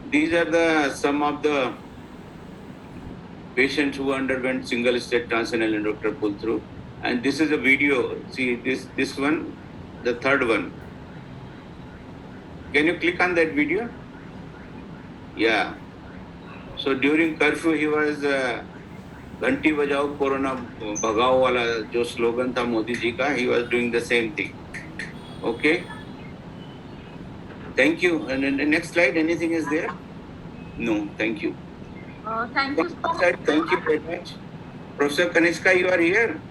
These are some of the patients who underwent single state transcendental and Dr. Pulthru. And this is a video. See this one, the third one. Can you click on that video? Yeah. So during curfew, he was घंटी बजाओ corona भगाओ वाला जो slogan था मोदी जी का, he was doing the same thing. Okay. Thank you. And the next slide, anything is there? No, thank you. Thank you so much. Thank you very much. Professor Kanishka, you are here.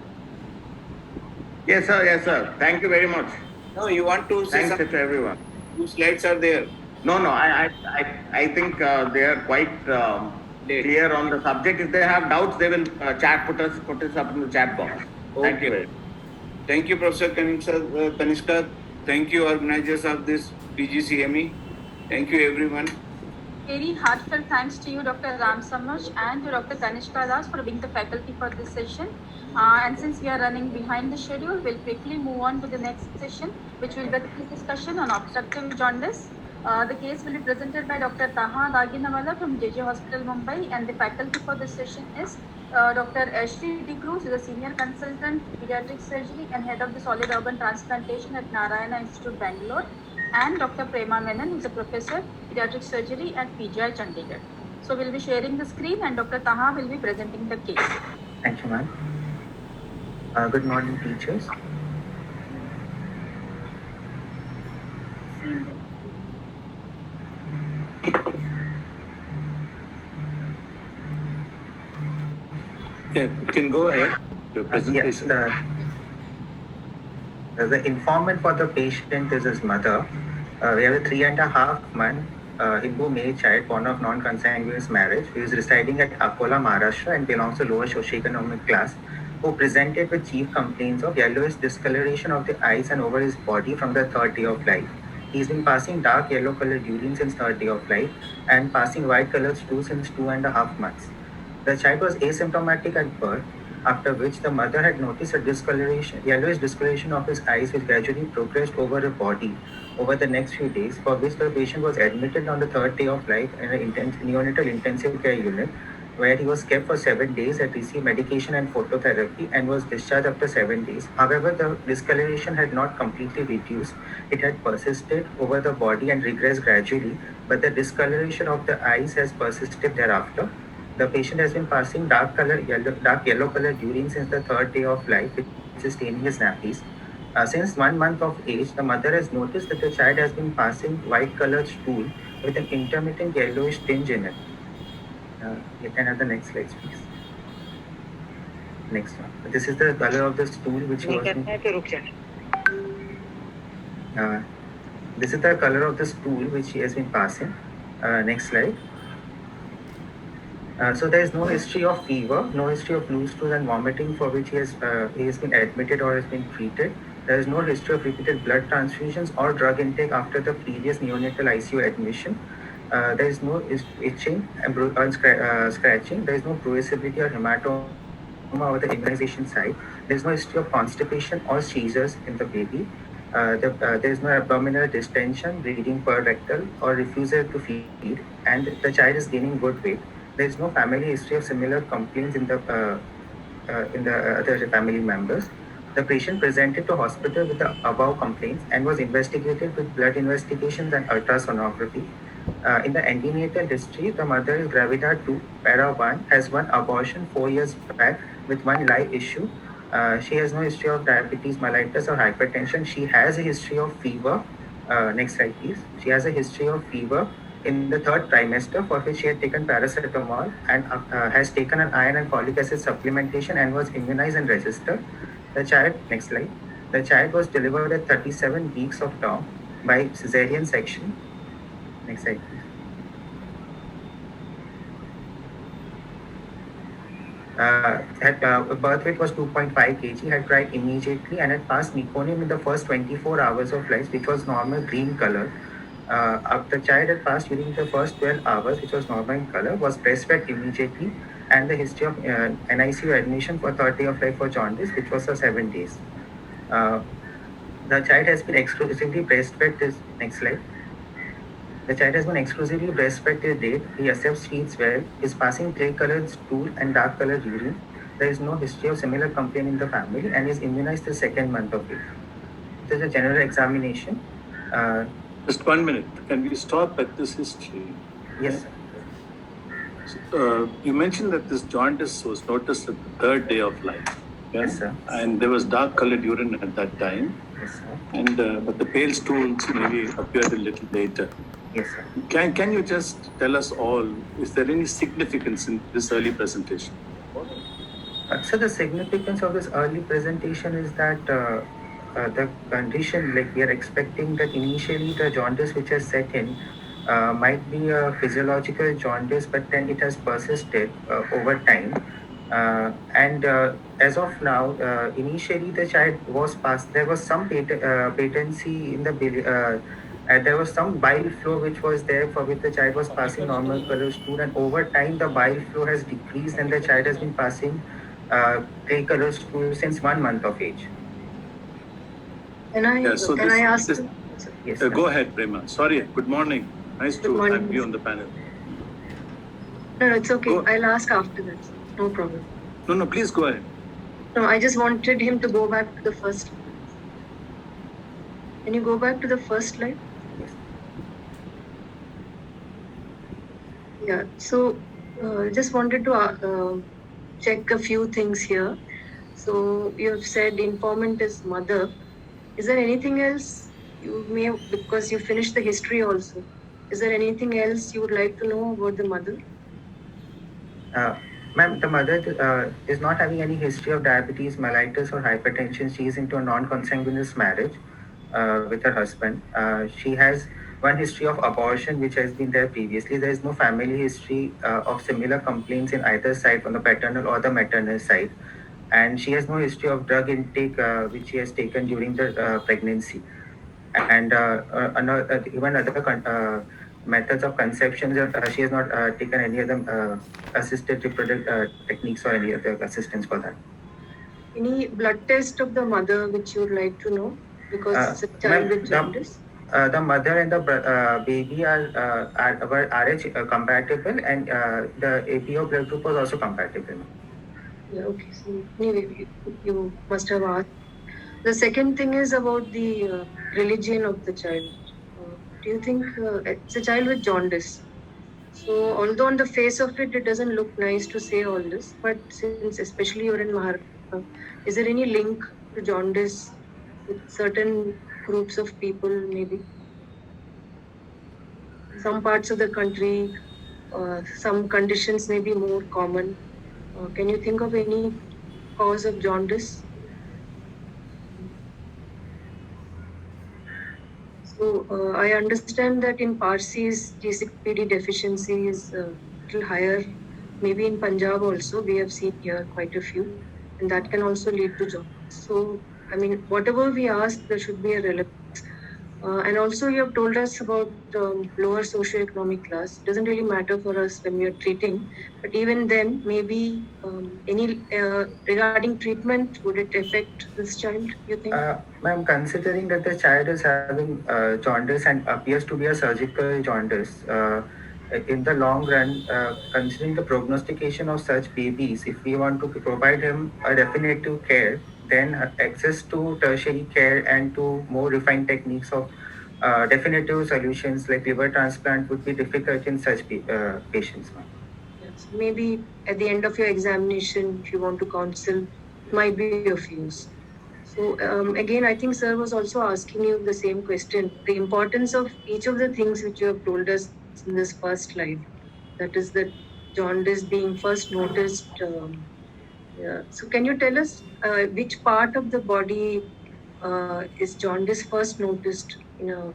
Yes, sir. Yes, sir. Thank you very much. No, you want to say Thanks something? to everyone. Two slides are there. No, I think they are quite clear on the subject. If they have doubts, they will put us up in the chat box. Thank you. Thank you, Professor Kanishka. Thank you, organizers of this PGCME. Thank you, everyone. Very heartfelt thanks to you, Dr. Ram Samaj, and to Dr. Kanishka Das for being the faculty for this session. And since we are running behind the schedule, we'll quickly move on to the next session, which will be the discussion on obstructive jaundice. The case will be presented by Dr. Taha Daginawala from JJ Hospital, Mumbai, and the faculty for this session is Dr. Ashley D. Cruz, who is a senior consultant pediatric surgery and head of the solid organ transplantation at Narayana Institute, Bangalore, and Dr. Prema Menon, who is a professor pediatric surgery at PGI Chandigarh. So we'll be sharing the screen, and Dr. Taha will be presenting the case. Thank you, ma'am. Good morning, teachers. Yeah, you can go ahead. Your Yes, presentation. the informant for the patient is his mother. We have a 3.5-month Hindu male child born of non-consanguineous marriage who is residing at Akola, Maharashtra and belongs to lower socioeconomic class, who presented with chief complaints of yellowish discoloration of the eyes and over his body from the third day of life. He's been passing dark yellow colored urine since third day of life and passing white colored stool since 2.5 months. The child was asymptomatic at birth, after which the mother had noticed a discoloration, yellowish discoloration of his eyes, which gradually progressed over her body over the next few days, for which the patient was admitted on the third day of life in a neonatal intensive care unit, where he was kept for 7 days and received medication and phototherapy and was discharged after 7 days. However, the discoloration had not completely reduced. It had persisted over the body and regressed gradually, but the discoloration of the eyes has persisted thereafter. The patient has been passing dark yellow colored urine since the third day of life, which is staining his nappies. Since 1 month of age, the mother has noticed that the child has been passing white colored stool with an intermittent yellowish tinge in it. You can have the next slide, please. Next one. This is the color of the stool which was. This is the color of the stool which he has been passing. Next slide. So there is no history of fever, no history of loose stool and vomiting for which he has been admitted or has been treated. There is no history of repeated blood transfusions or drug intake after the previous neonatal ICU admission. There is no itching and scratching. There is no bruisability or hematoma over the immunization site. There is no history of constipation or seizures in the baby. There is no abdominal distension, bleeding per rectal, or refusal to feed, and the child is gaining good weight. There is no family history of similar complaints in the other family members. The patient presented to hospital with the above complaints and was investigated with blood investigations and ultrasonography. In the antenatal history, the mother is gravida 2, para 1, has one abortion 4 years back with one live issue. She has no history of diabetes mellitus or hypertension. She has a history of fever. Next slide, please. She has a history of fever in the third trimester, for which she had taken paracetamol and has taken an iron and folic acid supplementation and was immunized and registered. The child, next slide. The child was delivered at 37 weeks of term by cesarean section. Next slide, please. Birth weight was 2.5 kg, had cried immediately and had passed meconium in the first 24 hours of life, which was normal green color. The child had passed during the first 12 hours, which was normal in color, was breastfed immediately, and the history of NICU admission for third day of life for jaundice, which was for 7 days. The child has been exclusively breastfed this, next slide. The child has been exclusively breastfed till date. He accepts feeds well, is passing clay colored stool and dark colored urine. There is no history of similar complaint in the family and is immunized the second month of age. This is a general examination. Just 1 minute. Can we stop at this history? Yes. You mentioned that this jaundice was noticed at the third day of life. Yeah? Yes, sir. And there was dark colored urine at that time. Yes, sir. And but the pale stools maybe appeared a little later. Yes, sir. Can you just tell us all, is there any significance in this early presentation? So the significance of this early presentation is that the condition, like we are expecting that initially the jaundice which has set in might be a physiological jaundice, but then it has persisted over time. And as of now, initially the child was passed. There was some patency in the there was some bile flow which was there for which the child was passing normal color stool, and over time the bile flow has decreased and the child has been passing gray color stool since 1 month of age. Can I, Yeah, so can this- I ask? this- Yes. Go ahead, Prema. Sorry, good morning. Nice Good to morning. have you on the panel. No, it's okay. Go- I'll ask after that. No problem. No, please go ahead. No, I just wanted him to go back to the first. Can you go back to the first slide? Yes. Yeah. So, just wanted to check a few things here. So you have said informant is mother. Is there anything else you may, because you finished the history also? Is there anything else you would like to know about the mother? Ma'am, the mother is not having any history of diabetes, mellitus, or hypertension. She is into a non-consanguineous marriage with her husband. She has one history of abortion, which has been there previously. There is no family history of similar complaints in either side, from the paternal or the maternal side. And she has no history of drug intake, which she has taken during the pregnancy. And even other methods of conception, she has not taken any other assisted reproductive techniques or any other assistance for that. Any blood test of the mother which you would like to know? Because it's a child with jaundice. The mother and the baby were RH compatible, and the APO blood group was also compatible. Yeah, okay. So anyway, you must have asked. The second thing is about the religion of the child. Do you think it's a child with jaundice? So although on the face of it, it doesn't look nice to say all this, but since especially you're in Maharashtra, is there any link to jaundice with certain groups of people maybe? Some parts of the country, some conditions may be more common. Can you think of any cause of jaundice? So I understand that in Parsis, G6PD deficiency is a little higher. Maybe in Punjab also, we have seen here quite a few, and that can also lead to jaundice. So, I mean, whatever we ask, there should be a relevance. And also, you have told us about lower socioeconomic class. It doesn't really matter for us when we are treating, but even then, maybe any regarding treatment, would it affect this child, you think? Ma'am, considering that the child is having jaundice and appears to be a surgical jaundice, in the long run, considering the prognostication of such babies, if we want to provide him a definitive care, then access to tertiary care and to more refined techniques of definitive solutions like liver transplant would be difficult in such patients. Ma'am. Yes. Maybe at the end of your examination, if you want to counsel, it might be of use. So again, I think sir was also asking you the same question, the importance of each of the things which you have told us in this first slide. That is the jaundice being first noticed. Yeah. So can you tell us which part of the body is jaundice first noticed in a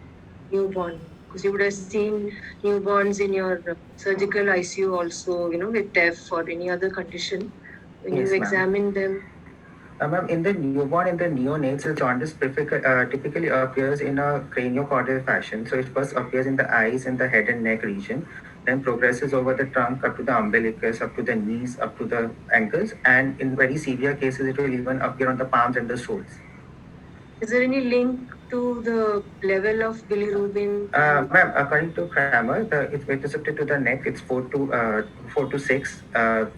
newborn? Because you would have seen newborns in your surgical ICU also, with TEF or any other condition. When Yes, you ma'am. examine them, Ma'am, in the newborn, in the neonates, the jaundice typically appears in a craniocaudal fashion. So it first appears in the eyes and the head and neck region, then progresses over the trunk up to the umbilicus, up to the knees, up to the ankles, and in very severe cases, it will even appear on the palms and the soles. is there any link to the level of bilirubin? Ma'am, according to Kramer, it is up to the neck. It's 4 to 6.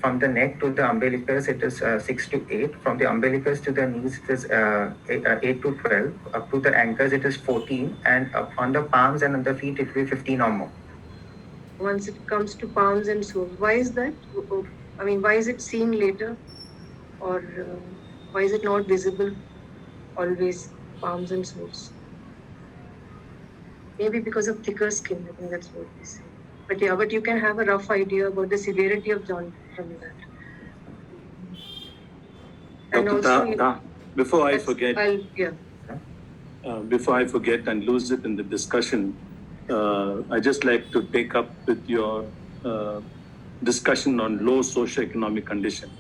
From the neck to the umbilicus, it is 6 to 8. From the umbilicus to the knees, it is 8 to 12. Up to the ankles, it is 14. And on the palms and on the feet, it will be 15 or more. once it comes to palms and soles. Why is that? I mean, why is it seen later? Or why is it not visible always, palms and soles? Maybe because of thicker skin, I think that's what they say. But yeah, but you can have a rough idea about the severity of jaundice from that. And Dr. also, before I forget, yeah. Before I forget and lose it in the discussion, I just like to take up with your discussion on low socioeconomic condition.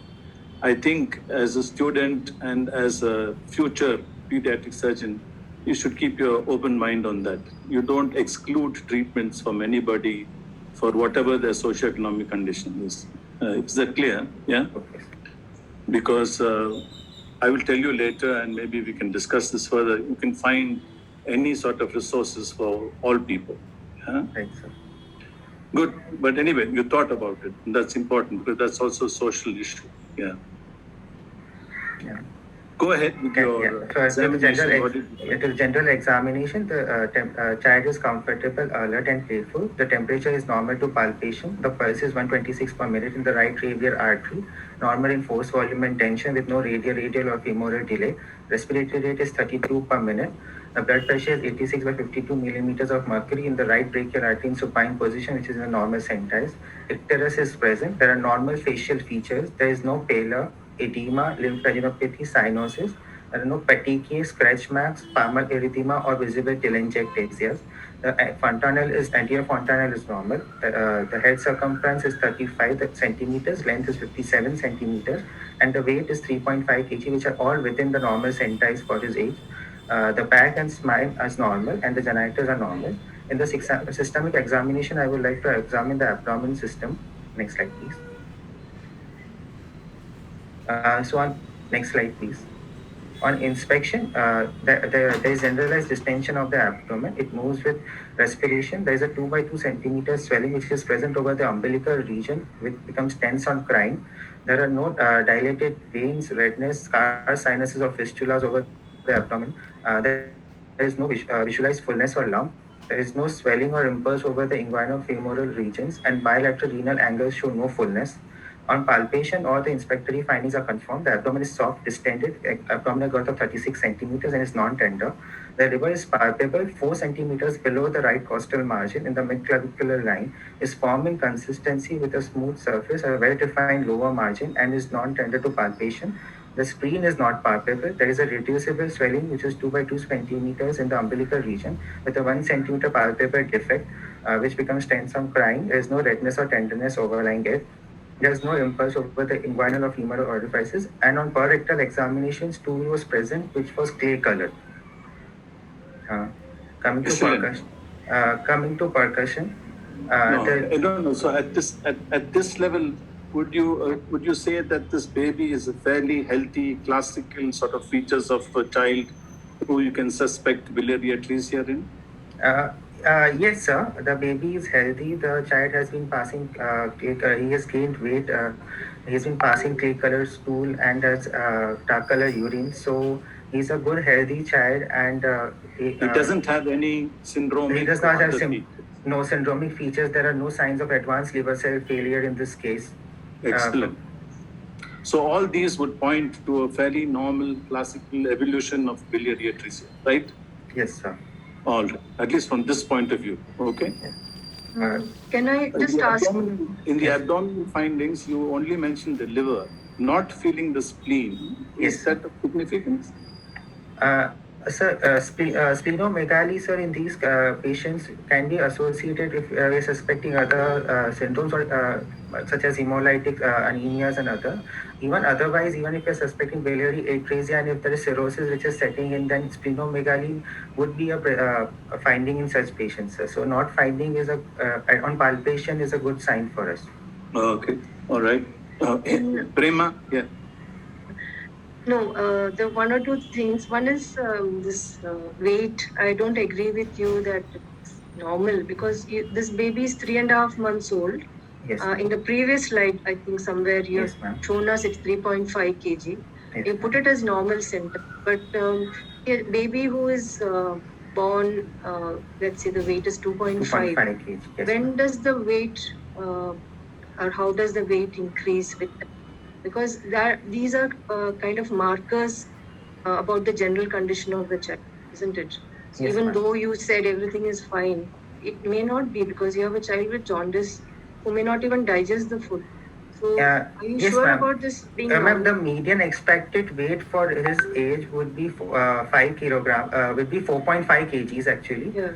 I think as a student and as a future pediatric surgeon, you should keep your open mind on that. You don't exclude treatments from anybody for whatever their socioeconomic condition is. Is that clear? Yeah? Because I will tell you later, and maybe we can discuss this further. You can find any sort of resources for all people. Yeah? Right, sir. Good. But anyway, you thought about it. And that's important because that's also a social issue. Yeah. Yeah. Go ahead with your So to general examination, the child is comfortable, alert, and playful. The temperature is normal to palpation. The pulse is 126 per minute in the right radial artery. Normal in force, volume, and tension with no radial or femoral delay. Respiratory rate is 32 per minute. The blood pressure is 86 by 52 millimeters of mercury in the right brachial artery in supine position, which is in the normal centile. Icterus is present. There are normal facial features. There is no pallor, edema, lymphadenopathy, cyanosis. There are no petechiae, scratch marks, palmar erythema, or visible telangiectasias. The anterior fontanelle is normal. The head circumference is 35 centimeters, length is 57 centimeters, and the weight is 3.5 kg, which are all within the normal centiles for his age. The back and spine is normal, and the genitals are normal. In the systemic examination, I would like to examine the abdomen system. Next slide, please. So on next slide, please. On inspection, there is generalized distension of the abdomen. It moves with respiration. There is a 2 by 2 centimeter swelling which is present over the umbilical region, which becomes tense on crying. There are no dilated veins, redness, scars, sinuses, or fistulas over the abdomen. There is no visualized fullness or lump. There is no swelling or impulse over the inguinofemoral regions, and bilateral renal angles show no fullness. On palpation, all the inspectory findings are confirmed. The abdomen is soft, distended, abdominal girth of 36 centimeters, and is non-tender. The liver is palpable 4 centimeters below the right costal margin in the mid-clavicular line, is forming consistency with a smooth surface, a well-defined lower margin, and is non-tender to palpation. The spleen is not palpable. There is a reducible swelling, which is 2 by 2 centimeters in the umbilical region, with a 1 centimeter palpable defect, which becomes tense on crying. There is no redness or tenderness overlying it. There is no impulse over the inguinal or femoral orifices, and on rectal examination, stool was present, which was clay colored. Coming to percussion. I don't know. So at this level, would you say that this baby is a fairly healthy, classical sort of features of a child who you can suspect biliary atresia in? Yes, sir. The baby is healthy. The child has been passing, he has gained weight. He has been passing clay-colored stool and has dark color urine. So he's a good, healthy child, and he doesn't have any syndromic. He does not have no syndromic features. There are no signs of advanced liver cell failure in this case. Excellent. So all these would point to a fairly normal classical evolution of biliary atresia, right? Yes, sir. All right. At least from this point of view. Okay. Can I just ask? In the abdominal findings, you only mentioned the liver, not feeling the spleen. Yes. Is that of significance? Sir, splenomegaly, sir, in these patients can be associated if we are suspecting other syndromes or such as hemolytic anemias and other. Even otherwise, even if we are suspecting biliary atresia and if there is cirrhosis which is setting in, then splenomegaly would be a finding in such patients, sir. So not finding is on palpation is a good sign for us. Okay. All right. Prema, yeah. No, the one or two things. One is this weight. I don't agree with you that it's normal because this baby is 3.5 months old. Yes. In the previous slide, I think somewhere you have shown us it's 3.5 kg. Yes, you put it as normal center, but a baby who is born, let's say the weight is 2.5, 2.5 kg. Yes, when ma'am. does the weight or how does the weight increase with that? Because these are kind of markers about the general condition of the child, isn't it? So Yes, even ma'am. though you said everything is fine, it may not be, because you have a child with jaundice who may not even digest the food. So are you Yes, sure ma'am. about this being Ma'am, the normal? median expected weight for his age would be 5 kilogram, would be 4.5 kgs actually. Yeah.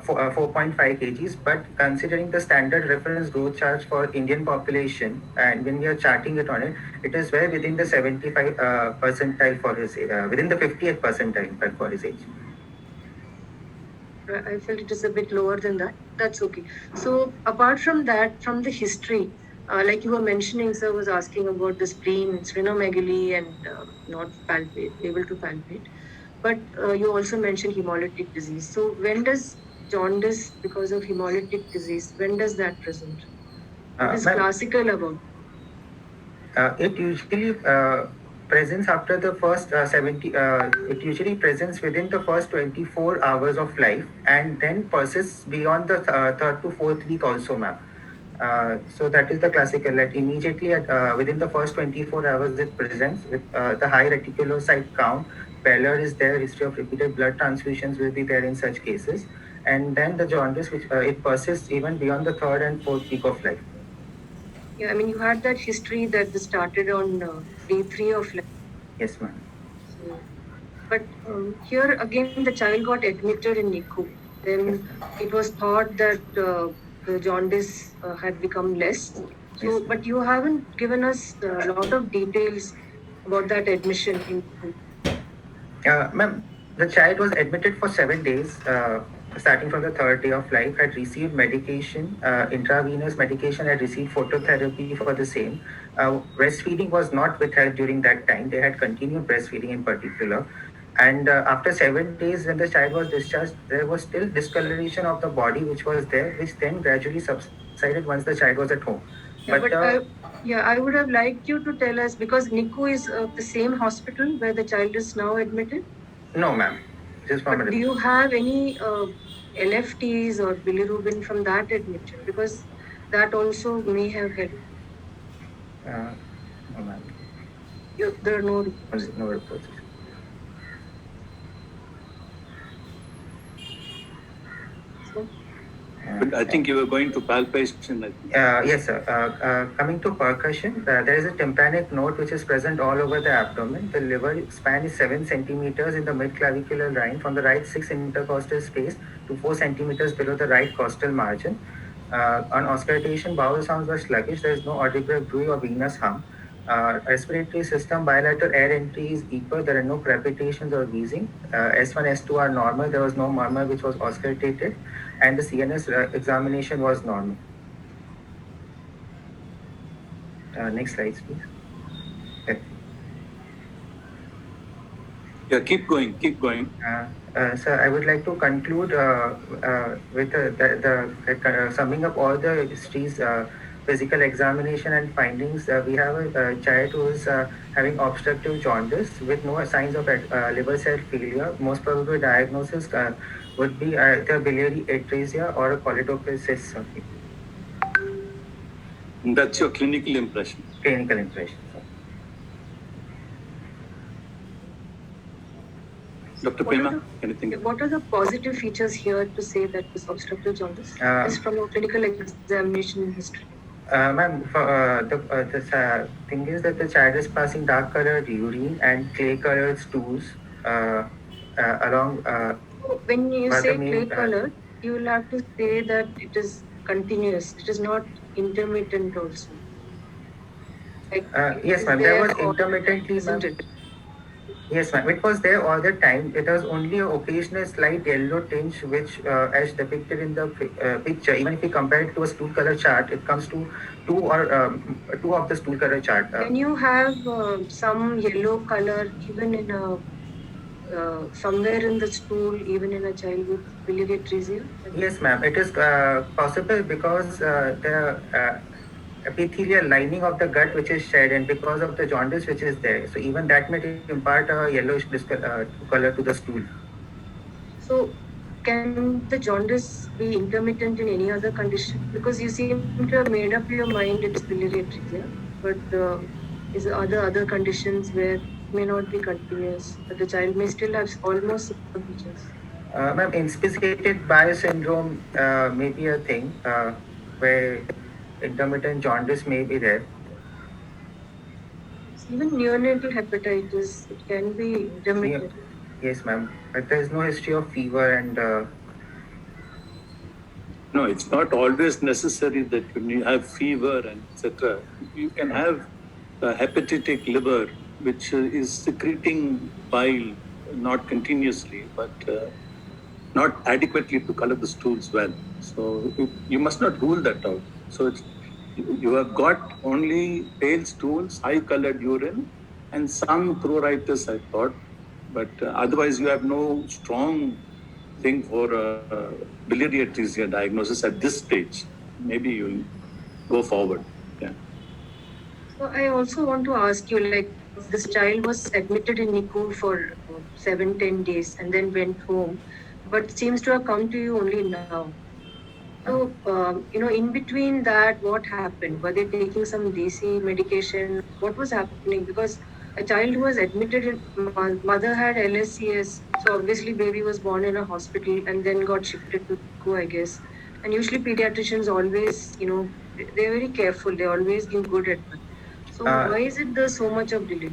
4.5 kgs. But considering the standard reference growth charts for Indian population, and when we are charting it on it, it is well within the 75 percentile for his within the 50th percentile in fact for his age. I felt it is a bit lower than that. That's okay. So apart from that, from the history, like you were mentioning, sir was asking about the spleen, sphenomegaly, and not able to palpate. But you also mentioned hemolytic disease. So when does jaundice because of hemolytic disease, when does that present? What is Ma'am, classical about? it usually presents after the first 70, it usually presents within the first 24 hours of life and then persists beyond the third to fourth week also, ma'am. So that is the classical, that immediately within the first 24 hours it presents with the high reticulocyte count, pallor is there, history of repeated blood transfusions will be there in such cases, and then the jaundice, which it persists even beyond the third and fourth week of life. Yeah, I mean, you had that history that started on day 3 of life. Yes, ma'am. So, but here again, the child got admitted in NICU. Then it was thought that the jaundice had become less. So, Yes. but you haven't given us a lot of details about that admission in NICU. Ma'am, the child was admitted for 7 days, starting from the third day of life, had received medication, intravenous medication, had received phototherapy for the same. Breastfeeding was not withheld during that time. They had continued breastfeeding in particular. And after 7 days, when the child was discharged, there was still discoloration of the body, which was there, which then gradually subsided once the child was at home. Yeah, but I would have liked you to tell us, because NICU is the same hospital where the child is now admitted. No, ma'am. Just But do you have any LFTs or bilirubin from that admission? Because that also may have helped. No, ma'am. There are no reports. No reports. But I think you were going to palpation. I think. Yes, sir. Coming to percussion, there is a tympanic node which is present all over the abdomen. The liver span is 7 centimeters in the mid-clavicular line from the right 6 intercostal space to 4 centimeters below the right costal margin. On auscultation, bowel sounds were sluggish. There is no audible bruit or venous hum. Respiratory system bilateral air entry is equal. There are no crepitations or wheezing. S1, S2 are normal. There was no murmur which was auscultated, and the CNS examination was normal. Next slide, please. Okay. Yeah, keep going, keep going. Sir, I would like to conclude with the summing up all the histories, physical examination and findings. We have a child who is having obstructive jaundice with no signs of liver cell failure. Most probable diagnosis would be either biliary atresia or a cholelithiasis. That's your clinical impression. Clinical impression. Dr. Prema, anything? What are the positive features here to say that this obstructive jaundice is from your clinical examination history? Ma'am, the thing is that the child is passing dark colored urine and clay colored stools along. When you say clay colored, you will have to say that it is continuous. It is not intermittent also. Like, yes, ma'am. There was intermittently, isn't it? Yes, ma'am. It was there all the time. It was only an occasional slight yellow tinge, which, as depicted in the picture, even if we compare it to a stool color chart, it comes to two of the stool color chart. Can you have some yellow color even in a somewhere in the stool, even in a child with biliary atresia? Yes, ma'am. It is possible because the epithelial lining of the gut which is shed, and because of the jaundice which is there, so even that may impart a yellowish color to the stool. So can the jaundice be intermittent in any other condition? Because you seem to have made up your mind it's biliary atresia, but is there other conditions where it may not be continuous, but the child may still have almost similar features? Ma'am, inspissated bile syndrome may be a thing where intermittent jaundice may be there. Even neonatal hepatitis, it can be intermittent. Yes, ma'am. But there is no history of fever and. No, it's not always necessary that you have fever and etc. You can have a hepatitic liver, which is secreting bile not continuously, but not adequately to color the stools well. So you must not rule that out. So you have got only pale stools, high colored urine, and some pruritus, I thought, but otherwise you have no strong thing for biliary atresia diagnosis at this stage. Maybe you'll go forward. Yeah. So I also want to ask you, like, this child was admitted in NICU for 7-10 days and then went home, but seems to have come to you only now. So, in between that, what happened? Were they taking some DC medication? What was happening? Because a child who was admitted, mother had LSCS, so obviously baby was born in a hospital and then got shifted to NICU, I guess. And usually pediatricians always, they're very careful. They always give good advice. So why is it there's so much of delay?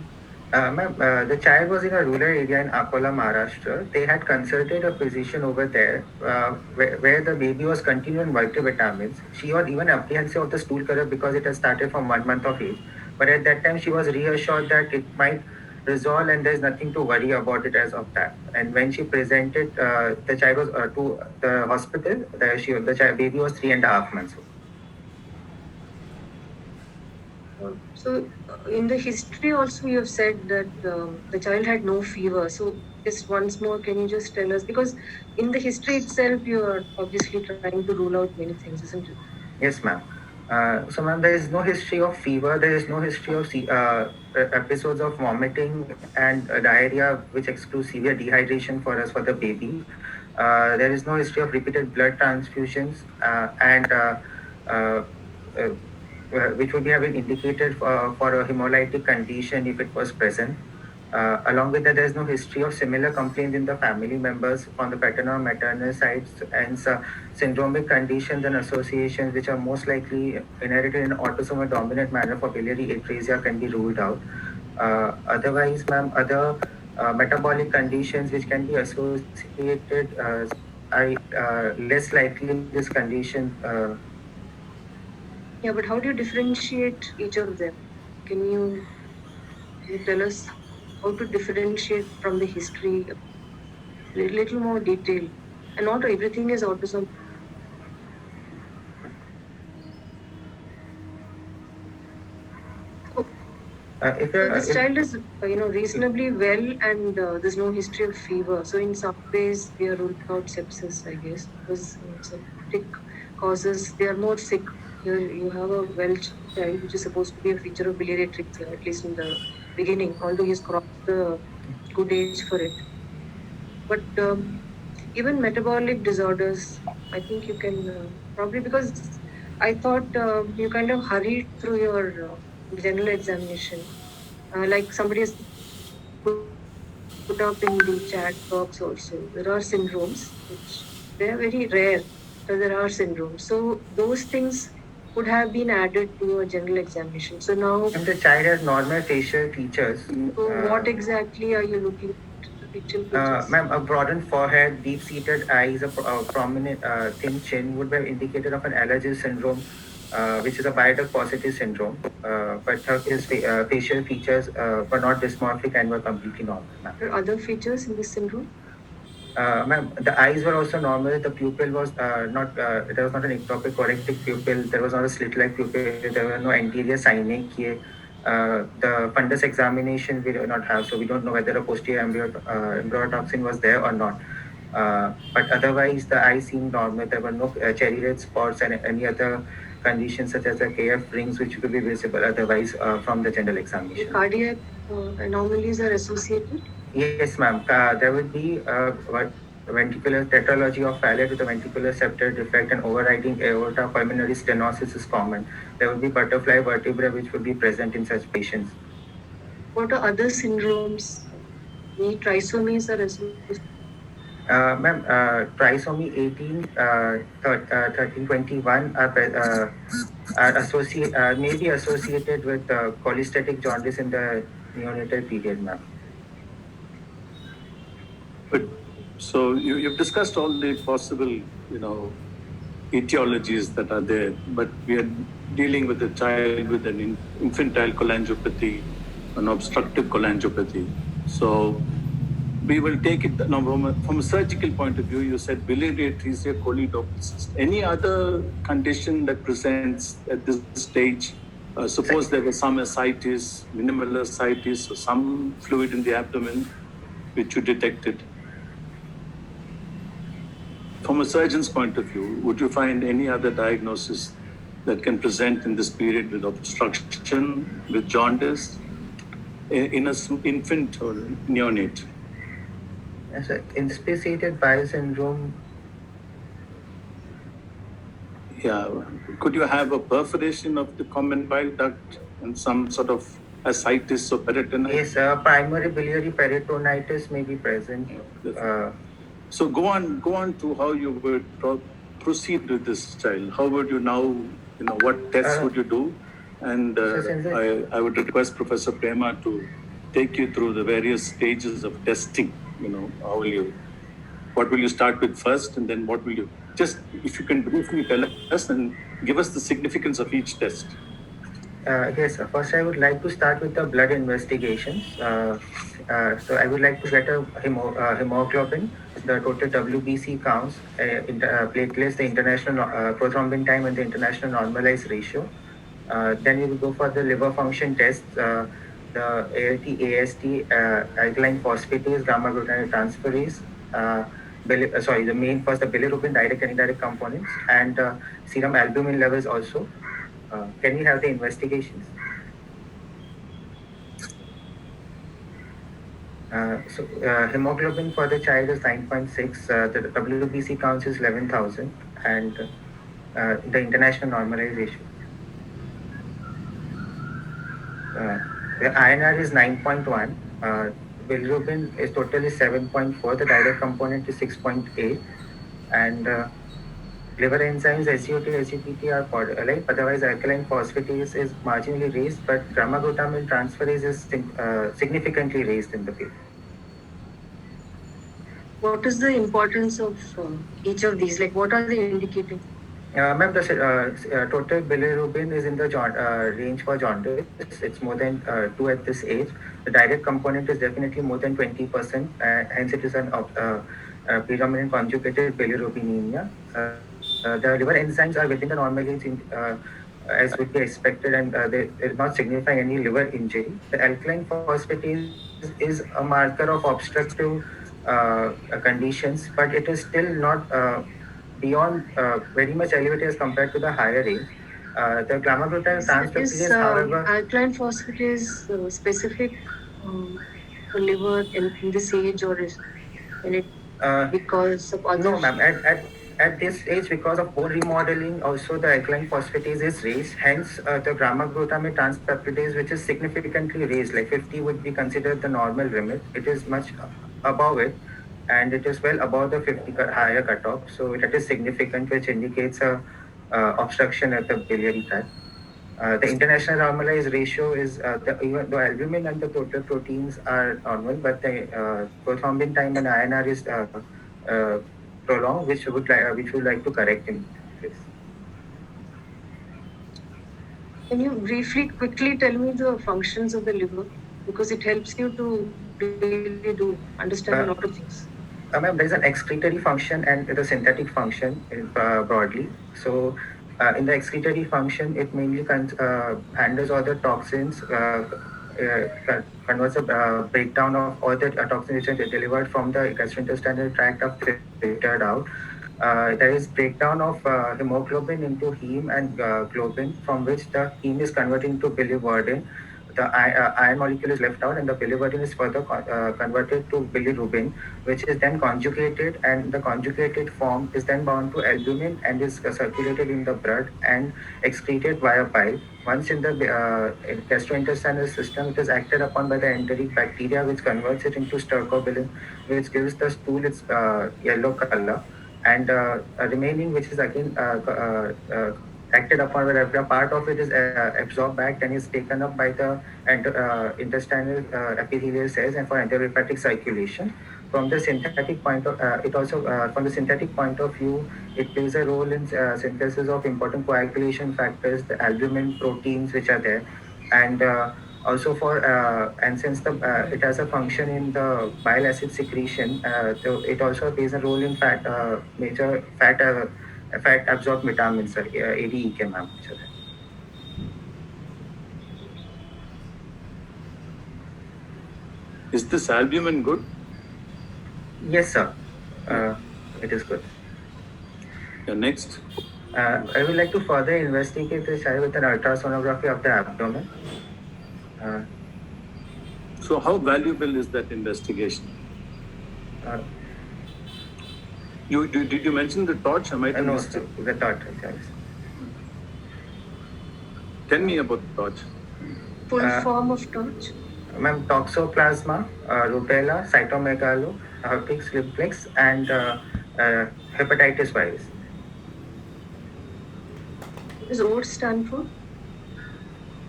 Ma'am, the child was in a rural area in Akola, Maharashtra. They had consulted a physician over there where the baby was continuing multivitamins. She was even apprehensive of the stool color because it had started from 1 month of age. But at that time, she was reassured that it might resolve and there's nothing to worry about it as of that. And when she presented the child was to the hospital, the baby was 3.5 months old. So, in the history also, you have said that the child had no fever. So, just once more, can you just tell us? Because in the history itself, you are obviously trying to rule out many things, isn't it? Yes, ma'am. So, ma'am, there is no history of fever. There is no history of episodes of vomiting and diarrhea, which excludes severe dehydration for us for the baby. There is no history of repeated blood transfusions which would be having indicated for a hemolytic condition if it was present. Along with that, there is no history of similar complaints in the family members on the paternal or maternal sides, and syndromic conditions and associations which are most likely inherited in autosomal dominant manner for biliary atresia can be ruled out. Otherwise, ma'am, other metabolic conditions which can be associated are less likely in this condition. Yeah, but how do you differentiate each of them? Can you tell us how to differentiate from the history? A little more detail. And not everything is autism. If this child is, reasonably well and there's no history of fever, so in some ways we are ruling out sepsis, I guess, because septic causes, they are more sick. Here you have a well child, which is supposed to be a feature of biliary atresia, at least in the beginning, although he's crossed the good age for it. But even metabolic disorders, I think you can probably, because I thought you kind of hurried through your general examination. Like somebody has put up in the chat box also, there are syndromes, which they are very rare, but there are syndromes. So those things would have been added to your general examination. So now, and the child has normal facial features. So what exactly are you looking at? Ma'am, a broadened forehead, deep-seated eyes, a prominent thin chin would be indicated of an allergy syndrome, which is a bioduct positive syndrome. But his facial features were not dysmorphic and were completely normal. Are there other features in this syndrome? Ma'am, the eyes were also normal. The pupil was not, there was not an ectopic corrective pupil. There was not a slit-like pupil. There were no anterior synechiae. The fundus examination we do not have, so we don't know whether a posterior embryotoxin was there or not. But otherwise, the eyes seemed normal. There were no cherry red spots and any other conditions such as the KF rings, which could be visible otherwise from the general examination. The cardiac anomalies are associated? Yes, ma'am. There would be what ventricular tetralogy of Fallot with a ventricular septal defect and overriding aorta pulmonary stenosis is common. There will be butterfly vertebra which would be present in such patients. What are other syndromes? Any trisomies are associated? Ma'am, trisomy 18, 1321 may be associated with cholestatic jaundice in the neonatal period, ma'am. But so you've discussed all the possible, etiologies that are there, but we are dealing with a child with an infantile cholangiopathy, an obstructive cholangiopathy. So we will take it now from a surgical point of view. You said biliary atresia choledosis. Any other condition that presents at this stage? Suppose there was some ascites, minimal ascites, or some fluid in the abdomen, which you detected. From a surgeon's point of view, would you find any other diagnosis that can present in this period with obstruction, with jaundice, in an infant or neonate? Yes, sir. Inspissated bile syndrome. Yeah. Could you have a perforation of the common bile duct and some sort of ascites or peritonitis? Yes, primary biliary peritonitis may be present. So go on to how you would proceed with this child. How would you now, what tests would you do? And I would request Professor Prema to take you through the various stages of testing. What will you start with first, and then what will you, just if you can briefly tell us and give us the significance of each test. Yes, first I would like to start with the blood investigations. So I would like to get a hemoglobin, the total WBC counts, platelets, the international prothrombin time, and the international normalized ratio. Then we will go for the liver function tests, the ALT, AST, alkaline phosphatase, gamma glutamate transferase, the main first, the bilirubin, direct and indirect components, and serum albumin levels also. Can we have the investigations? Hemoglobin for the child is 9.6, the WBC counts is 11,000, and the international normalization. The INR is 9.1, bilirubin is totally 7.4, the direct component is 6.8, and liver enzymes SGOT, SGPT are alike, otherwise alkaline phosphatase is marginally raised, but gamma glutamate transferase is significantly raised in the field. What is the importance of each of these? Like, what are they indicating? Ma'am, the total bilirubin is in the range for jaundice. It's more than 2 at this age. The direct component is definitely more than 20%, hence it is an predominant conjugated bilirubinemia. The liver enzymes are within the normal range as would be expected, and they are not signifying any liver injury. The alkaline phosphatase is a marker of obstructive conditions, but it is still not beyond very much elevated as compared to the higher range. The gamma glutamate transferase, however, alkaline phosphatase specific for liver in this age, or is it because of others? No, ma'am. At this age, because of bone remodeling, also the alkaline phosphatase is raised. Hence, the gamma glutamate transpeptidase, which is significantly raised, like 50 would be considered the normal limit. It is much above it, and it is well above the 50 higher cutoff. So that is significant, which indicates a obstruction at the biliary tract. The international normalized ratio is even the albumin and the total proteins are normal, but the prothrombin time and INR is prolonged, which we would like to correct in this. Can you briefly, quickly tell me the functions of the liver, because it helps you to really understand a lot of things. Ma'am, there is an excretory function and the synthetic function broadly. So, in the excretory function, it mainly handles all the toxins, converts a breakdown of all the toxins which are delivered from the gastrointestinal tract are filtered out. There is breakdown of hemoglobin into heme and globin, from which the heme is converted into biliverdin. the iron molecule is left out, and the biliverdin is further converted to bilirubin, which is then conjugated, and the conjugated form is then bound to albumin and is circulated in the blood and excreted via bile. Once in the gastrointestinal system, it is acted upon by the enteric bacteria, which converts it into stercobilin, which gives the stool its yellow color, and remaining, which is again acted upon, where a part of it is absorbed back and is taken up by the intestinal epithelial cells and for enterohepatic circulation. From the synthetic point of from the synthetic point of view, it plays a role in synthesis of important coagulation factors, the albumin proteins which are there, and also for and since the it has a function in the bile acid secretion, so it also plays a role in major fat absorbed vitamins, ADEK, ma'am. Is this albumin good? Yes, sir. It is good. Next. I would like to further investigate this child with an ultrasonography of the abdomen. So how valuable is that investigation? Did you mention the torch? I might have missed it. The torch. Tell me about the torch. Full form of torch? Ma'am, toxoplasma, rubella, cytomegalo, herpes simplex, and hepatitis virus. What does OATS stand for?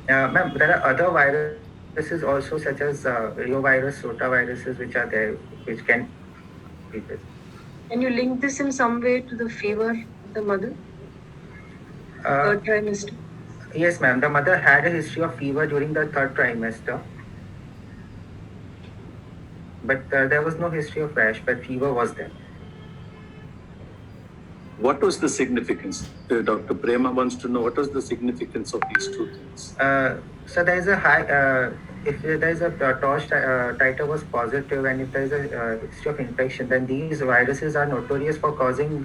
Ma'am, there are other viruses also, such as reovirus, rotaviruses, which are there, which can be present. Can you link this in some way to the fever of the mother? Third trimester? Yes, ma'am. The mother had a history of fever during the third trimester. But there was no history of rash, but fever was there. What was the significance? Dr. Prema wants to know what was the significance of these two things. So there is a high, if there is a torch titer was positive, and if there is a history of infection, then these viruses are notorious for causing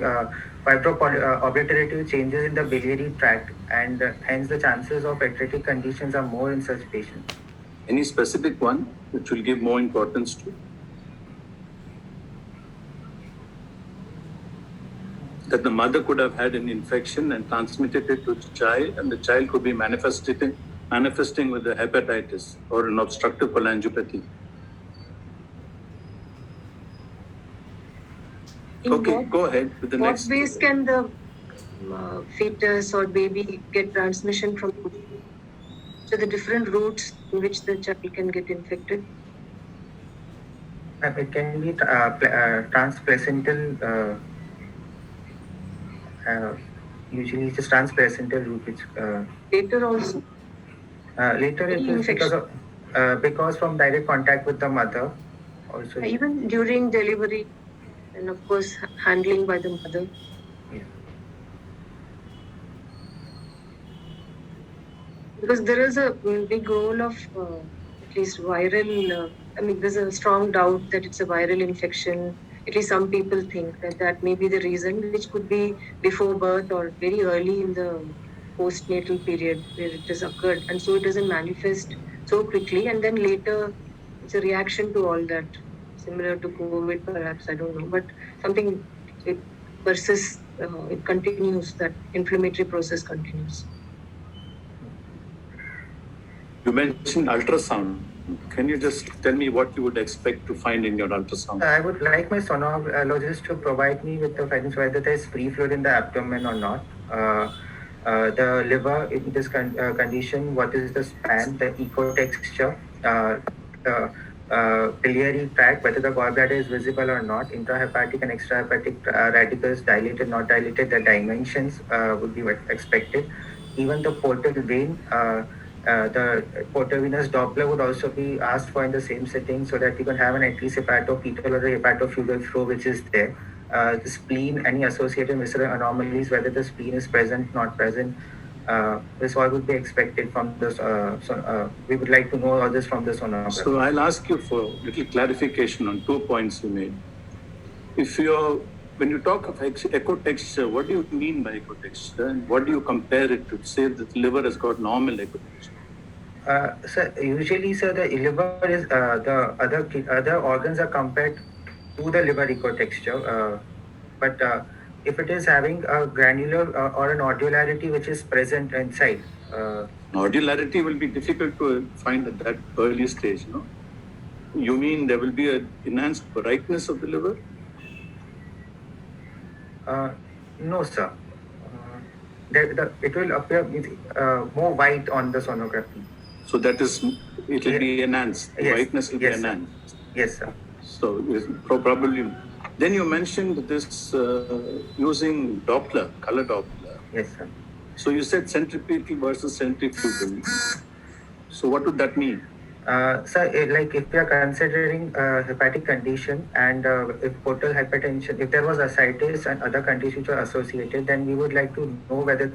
fibro-obliterative changes in the biliary tract, and hence the chances of atretic conditions are more in such patients. Any specific one which will give more importance to? That the mother could have had an infection and transmitted it to the child, and the child could be manifesting with a hepatitis or an obstructive cholangiopathy. Okay, go ahead with the next. What ways can the fetus or baby get transmission from? So the different routes in which the child can get infected? It can be transplacental. Usually it's just transplacental route, which later also. Later it is because from direct contact with the mother. Also, even during delivery, and of course handling by the mother. Yeah. Because there is a big role of at least viral. There's a strong doubt that it's a viral infection. At least some people think that may be the reason, which could be before birth or very early in the postnatal period where it has occurred, and so it doesn't manifest so quickly, and then later it's a reaction to all that, similar to COVID perhaps, I don't know, but something, it persists, it continues, that inflammatory process continues. You mentioned ultrasound. Can you just tell me what you would expect to find in your ultrasound? I would like my sonologist to provide me with the findings whether there is free fluid in the abdomen or not. The liver in this condition, what is the span, the echo texture, the biliary tract, whether the gallbladder is visible or not, intrahepatic and extrahepatic radicals, dilated, not dilated, the dimensions would be expected. Even the portal vein, the portovenous Doppler would also be asked for in the same setting, so that you can have an at least hepatofetal or a hepatofugal flow which is there. The spleen, any associated visceral anomalies, whether the spleen is present, not present, this all would be expected from this. We would like to know all this from the sonographer. So I'll ask you for a little clarification on 2 points you made. When you talk of echo texture, what do you mean by echo texture, and what do you compare it to? Say that the liver has got normal echo texture. Sir, usually, sir, the liver is the other organs are compared to the liver ecotexture, but if it is having a granular or a nodularity which is present inside. Nodularity will be difficult to find at that early stage, no? You mean there will be an enhanced brightness of the liver? No, sir. It will appear more white on the sonography. So that is, it will be enhanced. The Yes. brightness will Yes, be sir. enhanced. Yes, sir. So probably. Then you mentioned this using Doppler, color Doppler. Yes, sir. So you said centripetal versus centrifugal. So what would that mean? Sir, like if we are considering hepatic condition and if portal hypertension, if there was ascites and other conditions which are associated, then we would like to know whether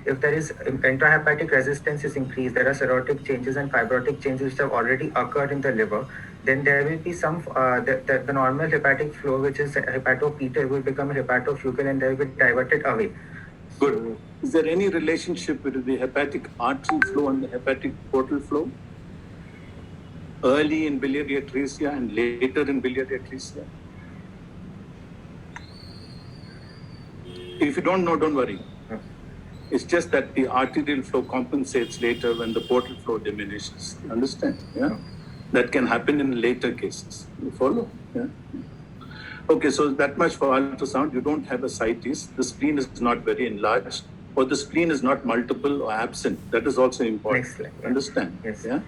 if there is intrahepatic resistance is increased, there are cirrhotic changes and fibrotic changes which have already occurred in the liver, then there will be some the normal hepatic flow, which is hepatopeter, will become hepatofugal and they will be diverted away. Good. Is there any relationship between the hepatic artery flow and the hepatic portal flow? Early in biliary atresia and later in biliary atresia? If you don't know, don't worry. It's just that the arterial flow compensates later when the portal flow diminishes. Understand? Yeah. That can happen in later cases. You follow? Yeah. Okay, so that much for ultrasound. You don't have ascites. The spleen is not very enlarged, or the spleen is not multiple or absent. That is also important. Next slide. Understand? Yes. Yeah.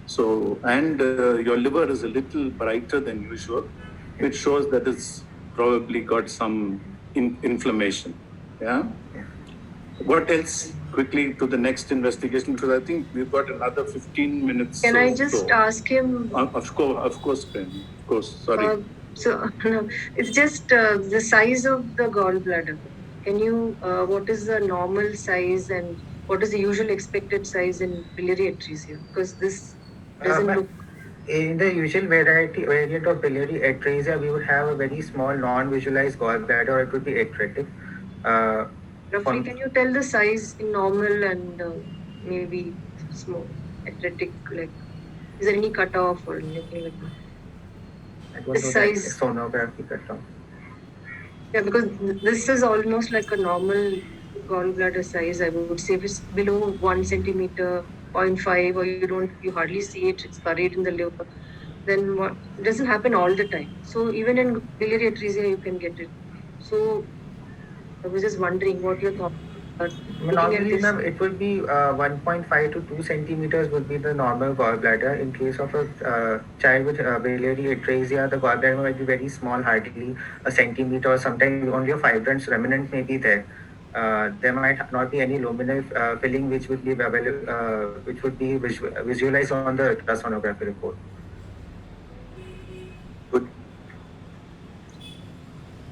So, and your liver is a little brighter than usual, which shows that it's probably got some inflammation. Yeah. What else? Quickly to the next investigation, because I think we've got another 15 minutes. Can I just ask him? Of course, Prem. Of course. Sorry. So no, it's just the size of the gallbladder. Can you? What is the normal size and what is the usual expected size in biliary atresia? Because this doesn't look. In the usual variant of biliary atresia, we would have a very small non-visualized gallbladder, or it would be atretic. Roughly, can you tell the size in normal and maybe small atretic? Like, is there any cutoff or anything like that? I don't The know size. that sonography cutoff. Yeah, because this is almost like a normal gallbladder size. I would say if it's below 1 centimeter, 0.5, or you hardly see it, it's buried in the liver, then what, it doesn't happen all the time. So even in biliary atresia, you can get it. So I was just wondering what your thoughts are. Normally, ma'am, it would be 1.5 to 2 centimeters would be the normal gallbladder. In case of a child with biliary atresia, the gallbladder might be very small, hardly a centimeter, or sometimes only a fibrant remnant may be there. There might not be any luminal filling which would be which would be visualized on the ultrasonography report. Good.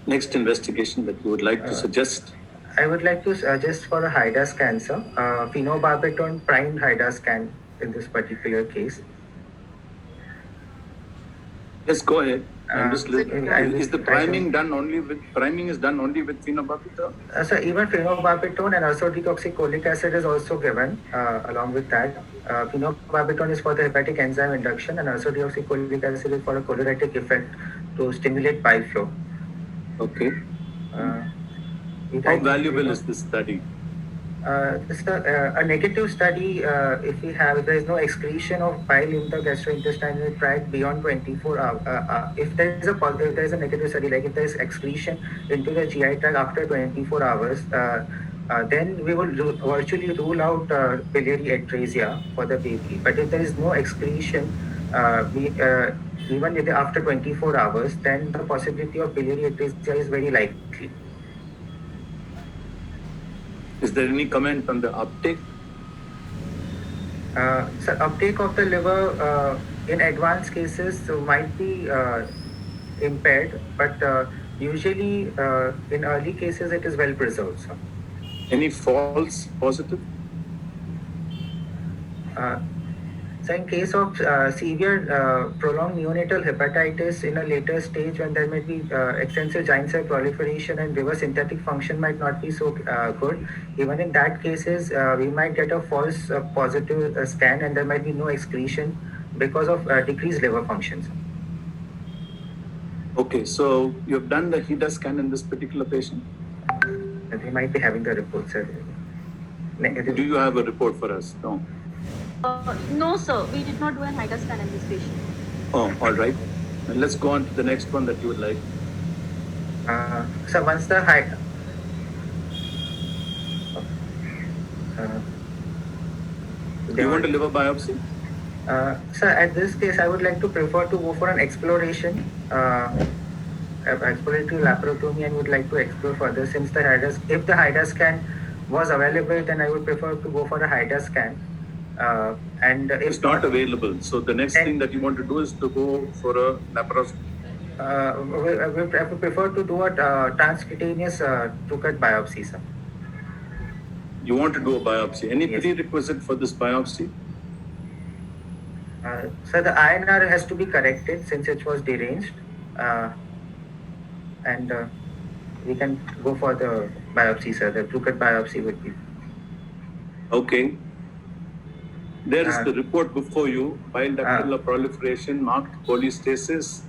Next investigation that you would like to suggest? I would like to suggest for a HIDA scan, sir, phenobarbital primed HIDA scan in this particular case. Yes, go ahead. I'm just listening. Is the priming done only with phenobarbital? So even phenobarbital and ursodeoxycholic acid is also given along with that. Phenobarbital is for the hepatic enzyme induction, and ursodeoxycholic acid is for a cholinergic effect to stimulate bile flow. Okay. How valuable is this study? This is a negative study if there is no excretion of bile in the gastrointestinal tract beyond 24 hours. If there is a negative study, like if there is excretion into the GI tract after 24 hours, then we will virtually rule out biliary atresia for the baby. But if there is no excretion, even if after 24 hours, then the possibility of biliary atresia is very likely. Is there any comment on the uptake? So uptake of the liver in advanced cases might be impaired, but usually in early cases it is well preserved. So. Any false positive? So in case of severe prolonged neonatal hepatitis in a later stage, when there may be extensive giant cell proliferation and liver synthetic function might not be so good, even in that cases, we might get a false positive scan and there might be no excretion because of decreased liver functions. Okay, so you've done the HEDA scan in this particular patient? They might be having the report, sir. Negative. Do you have a report for us? No. No, sir. We did not do an HIDA scan in this patient. Oh, all right. And let's go on to the next one that you would like. So once the height. Do you want a liver biopsy? Sir, at this case, I would like to prefer to go for an exploration, exploratory laparotomy, and would like to explore further since the HIDA, if the HIDA scan was available, then I would prefer to go for a HIDA scan. And if It's not available. So the next thing that you want to do is to go for a laparoscopy. I would prefer to do a transcutaneous true-cut biopsy, sir. You want to do a biopsy. Any Yes. prerequisite for this biopsy? So the INR has to be corrected since it was deranged, and we can go for the biopsy, sir. The true-cut biopsy would be. Okay. There is the report before you. Bile ductal proliferation, marked cholestasis.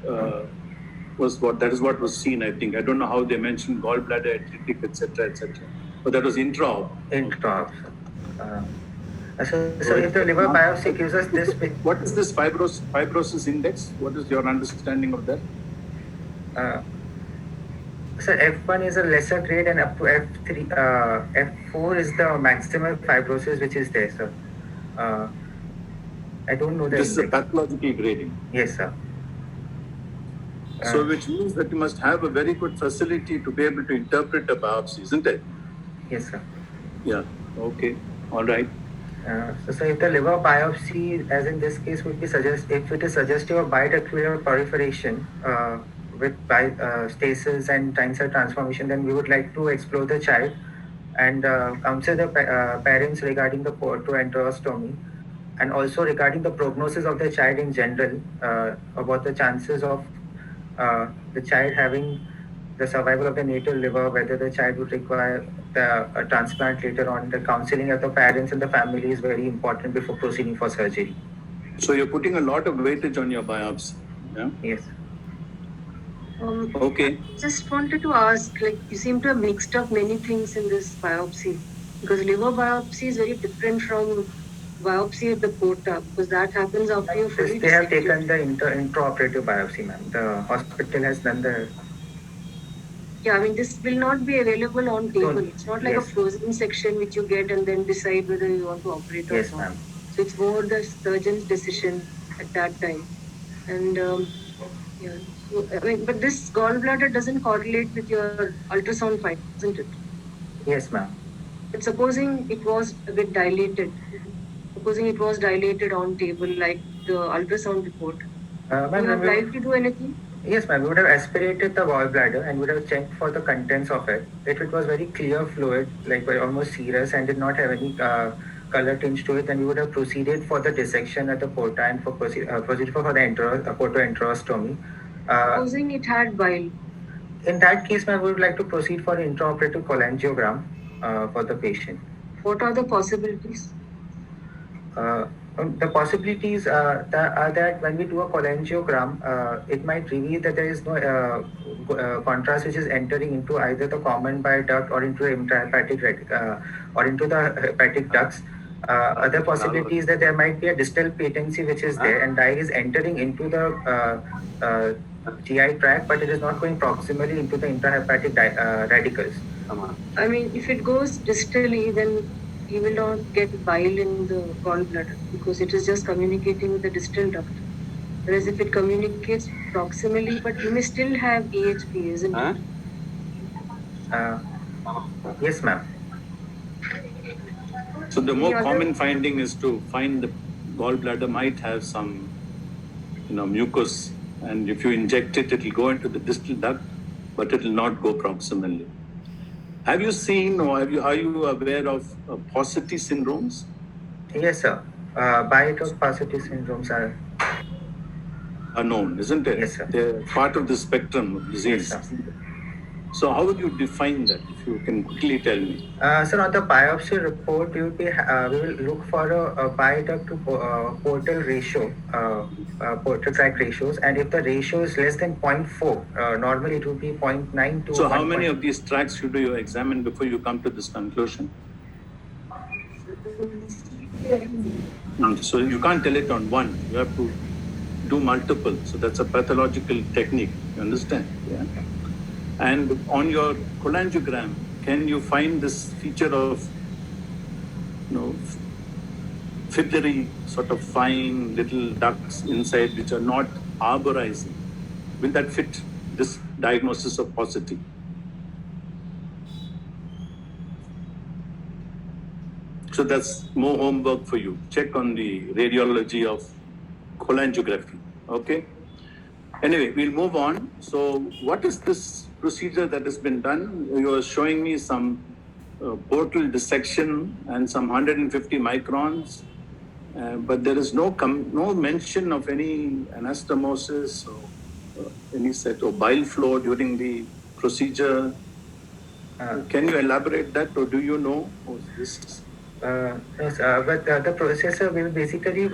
That is what was seen, I think. I don't know how they mentioned gallbladder, atretic, etc., etc. But that was intra-op. Intra. So if the liver biopsy gives us this. What is this fibrosis index? What is your understanding of that? So F1 is a lesser grade and up to F3, F4 is the maximum fibrosis which is there, sir. I don't know the This is a index. pathological grading. Yes, sir. So which means that you must have a very good facility to be able to interpret a biopsy, isn't it? Yes, sir. Yeah. Okay. All right. So if the liver biopsy, as in this case, would be if it is suggestive of bioductal proliferation with stasis and giant cell transformation, then we would like to explore the child and counsel the parents regarding the portoenterostomy and also regarding the prognosis of the child in general, about the chances of the child having the survival of the natal liver, whether the child would require a transplant later on. The counseling of the parents and the family is very important before proceeding for surgery. So you're putting a lot of weightage on your biopsy. Yeah. Yes. Okay. Just wanted to ask, like, you seem to have mixed up many things in this biopsy because liver biopsy is very different from biopsy at the porta because that happens after you fully. They have taken the intraoperative biopsy, ma'am. The hospital has done the. Yeah, I mean, this will not be available on table. It's not like a Yes. frozen section which you get and then decide whether you want to operate or Yes, not. ma'am. So it's more the surgeon's decision at that time. And yeah, so, I mean, but this gallbladder doesn't correlate with your ultrasound finding, isn't it? Yes, ma'am. But supposing it was a bit dilated, supposing it was dilated on table like the ultrasound report, Ma'am, you have tried to do anything? Yes, ma'am. We would have aspirated the gallbladder and would have checked for the contents of it. If it was very clear fluid, like almost serous, and did not have any color tinge to it, then we would have proceeded for the dissection at the porta and for proceeded for the portoenterostomy. Supposing it had bile. In that case, ma'am, we would like to proceed for intraoperative cholangiogram for the patient. What are the possibilities? The possibilities are that when we do a cholangiogram, it might reveal that there is no contrast which is entering into either the common bile duct or into the intrahepatic or into the hepatic ducts. Other possibility is that there might be a distal patency which is there and dye is entering into the GI tract, but it is not going proximally into the intrahepatic radicals. I mean, if it goes distally, then you will not get bile in the gallbladder because it is just communicating with the distal duct. Whereas if it communicates proximally, but you may still have AHP, isn't it? Yes, ma'am. So the more Yeah, common finding is to find the gallbladder might have some, mucus, and if you inject it, it will go into the distal duct, but it will not go proximally. Have you seen or are you aware of paucity syndromes? Yes, sir. Biotic paucity syndromes are known, isn't it? Yes, sir. They're part of the spectrum of disease. Yes, sir. So how would you define that, if you can quickly tell me? So on the biopsy report, we will look for a bioduct to portal ratio, portal tract ratios, and if the ratio is less than 0.4, normally it will be 0.9 to So 1. how many of these tracks should you examine before you come to this conclusion? So you can't tell it on one. You have to do multiple. So that's a pathological technique. You understand? Yeah. And on your cholangiogram, can you find this feature of, fiddlery, sort of fine little ducts inside which are not arborizing? Will that fit this diagnosis of paucity? So that's more homework for you. Check on the radiology of cholangiography. Okay? Anyway, we'll move on. So what is this procedure that has been done? You are showing me some portal dissection and some 150 microns, but there is no mention of any anastomosis or any set of bile flow during the procedure. Can you elaborate that, or do you know? Yes, but the processor will basically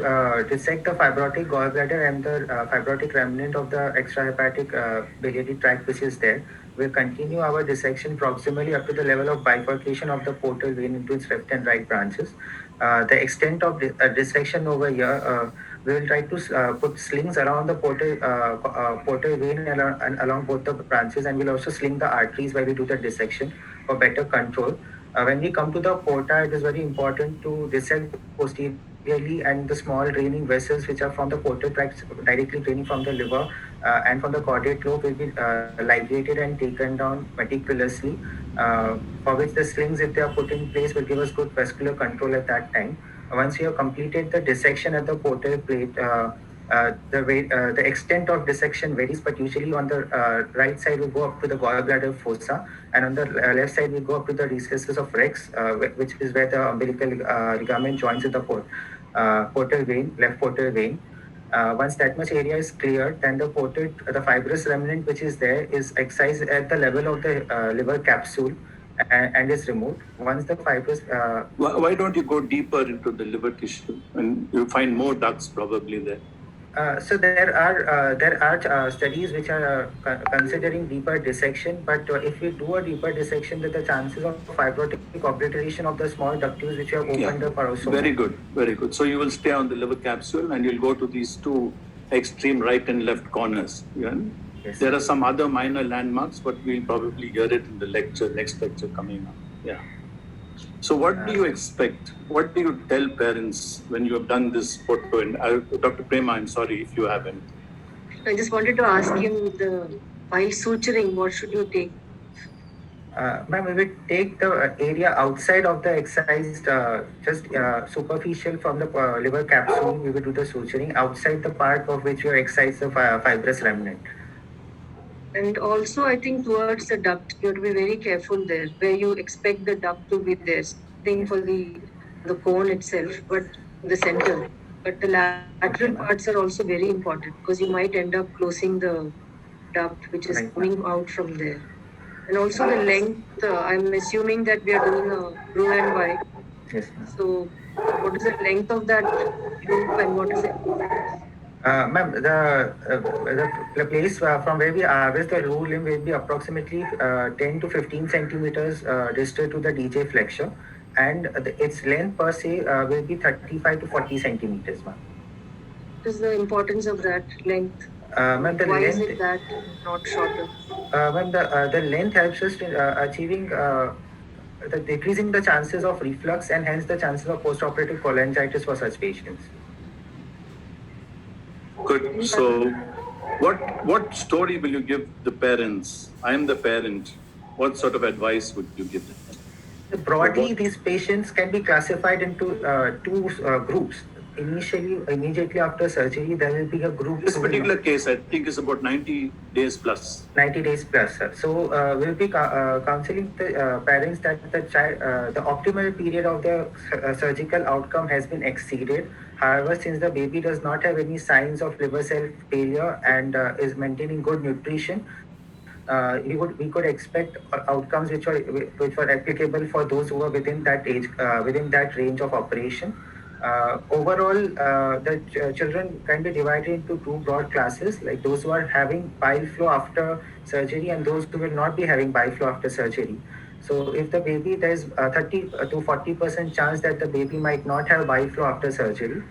dissect the fibrotic gallbladder and the fibrotic remnant of the extrahepatic biliary tract which is there. We'll continue our dissection proximally up to the level of bifurcation of the portal vein into its left and right branches. The extent of dissection over here, we will try to put slings around the portal vein and along both the branches, and we'll also sling the arteries while we do the dissection for better control. When we come to the porta, it is very important to dissect posteriorly and the small draining vessels which are from the portal tract directly draining from the liver and from the caudate lobe will be ligated and taken down meticulously, for which the slings, if they are put in place, will give us good vascular control at that time. Once we have completed the dissection at the portal plate, the extent of dissection varies, but usually on the right side we go up to the gallbladder fossa, and on the left side we go up to the recesses of Rex, which is where the umbilical ligament joins with the portal vein, left portal vein. Once that much area is cleared, then the fibrous remnant which is there is excised at the level of the liver capsule and is removed. Once the fibrous... Why don't you go deeper into the liver tissue and you'll find more ducts probably there? So there are studies which are considering deeper dissection, but if we do a deeper dissection, then the chances of fibrotic obliteration of the small ductules which are opened up are also very good, very good. So you will stay on the liver capsule and you'll go to these two extreme right and left corners. Yeah? Yes. There are some other minor landmarks, but we'll probably hear it in the next lecture coming up. Yeah. So what do you expect? What do you tell parents when you have done this photo? And Dr. Prema, I'm sorry if you haven't. I just wanted to ask him, while suturing, what should you take? Ma'am, we will take the area outside of the excised, just superficial from the liver capsule. We will do the suturing outside the part of which you excised the fibrous remnant. And also, I think towards the duct, you have to be very careful there, where you expect the duct to be there. Thing for the cone itself, but the center. But the lateral parts are also very important because you might end up closing the duct which is coming out from there. And also the length, I'm assuming that we are doing a Roux and Y. Yes. So what is the length of that loop and what is it? Ma'am, the place from where we harvest the Roux limb will be approximately 10 to 15 centimeters distal to the DJ flexure, and its length per se will be 35 to 40 centimeters, ma'am. What is the importance of that length? Ma'am, why is it that not shorter? Ma'am, the length helps us in achieving decreasing the chances of reflux and hence the chances of postoperative cholangitis for such patients. Good. So, what story will you give the parents? I am the parent. What sort of advice would you give them? Broadly, these patients can be classified into two groups. Immediately after surgery, there will be a group. This particular case, I think, is about 90 days plus. 90 days plus, sir. So, we'll be counseling the parents that the optimal period of the surgical outcome has been exceeded, However, since the baby does not have any signs of liver cell failure and is maintaining good nutrition, we could expect outcomes which were applicable for those who are within that age, within that range of operation. Overall, the children can be divided into two broad classes, like those who are having bile flow after surgery and those who will not be having bile flow after surgery. So if the baby, there's 30 to 40% chance that the baby might not have bile flow after surgery.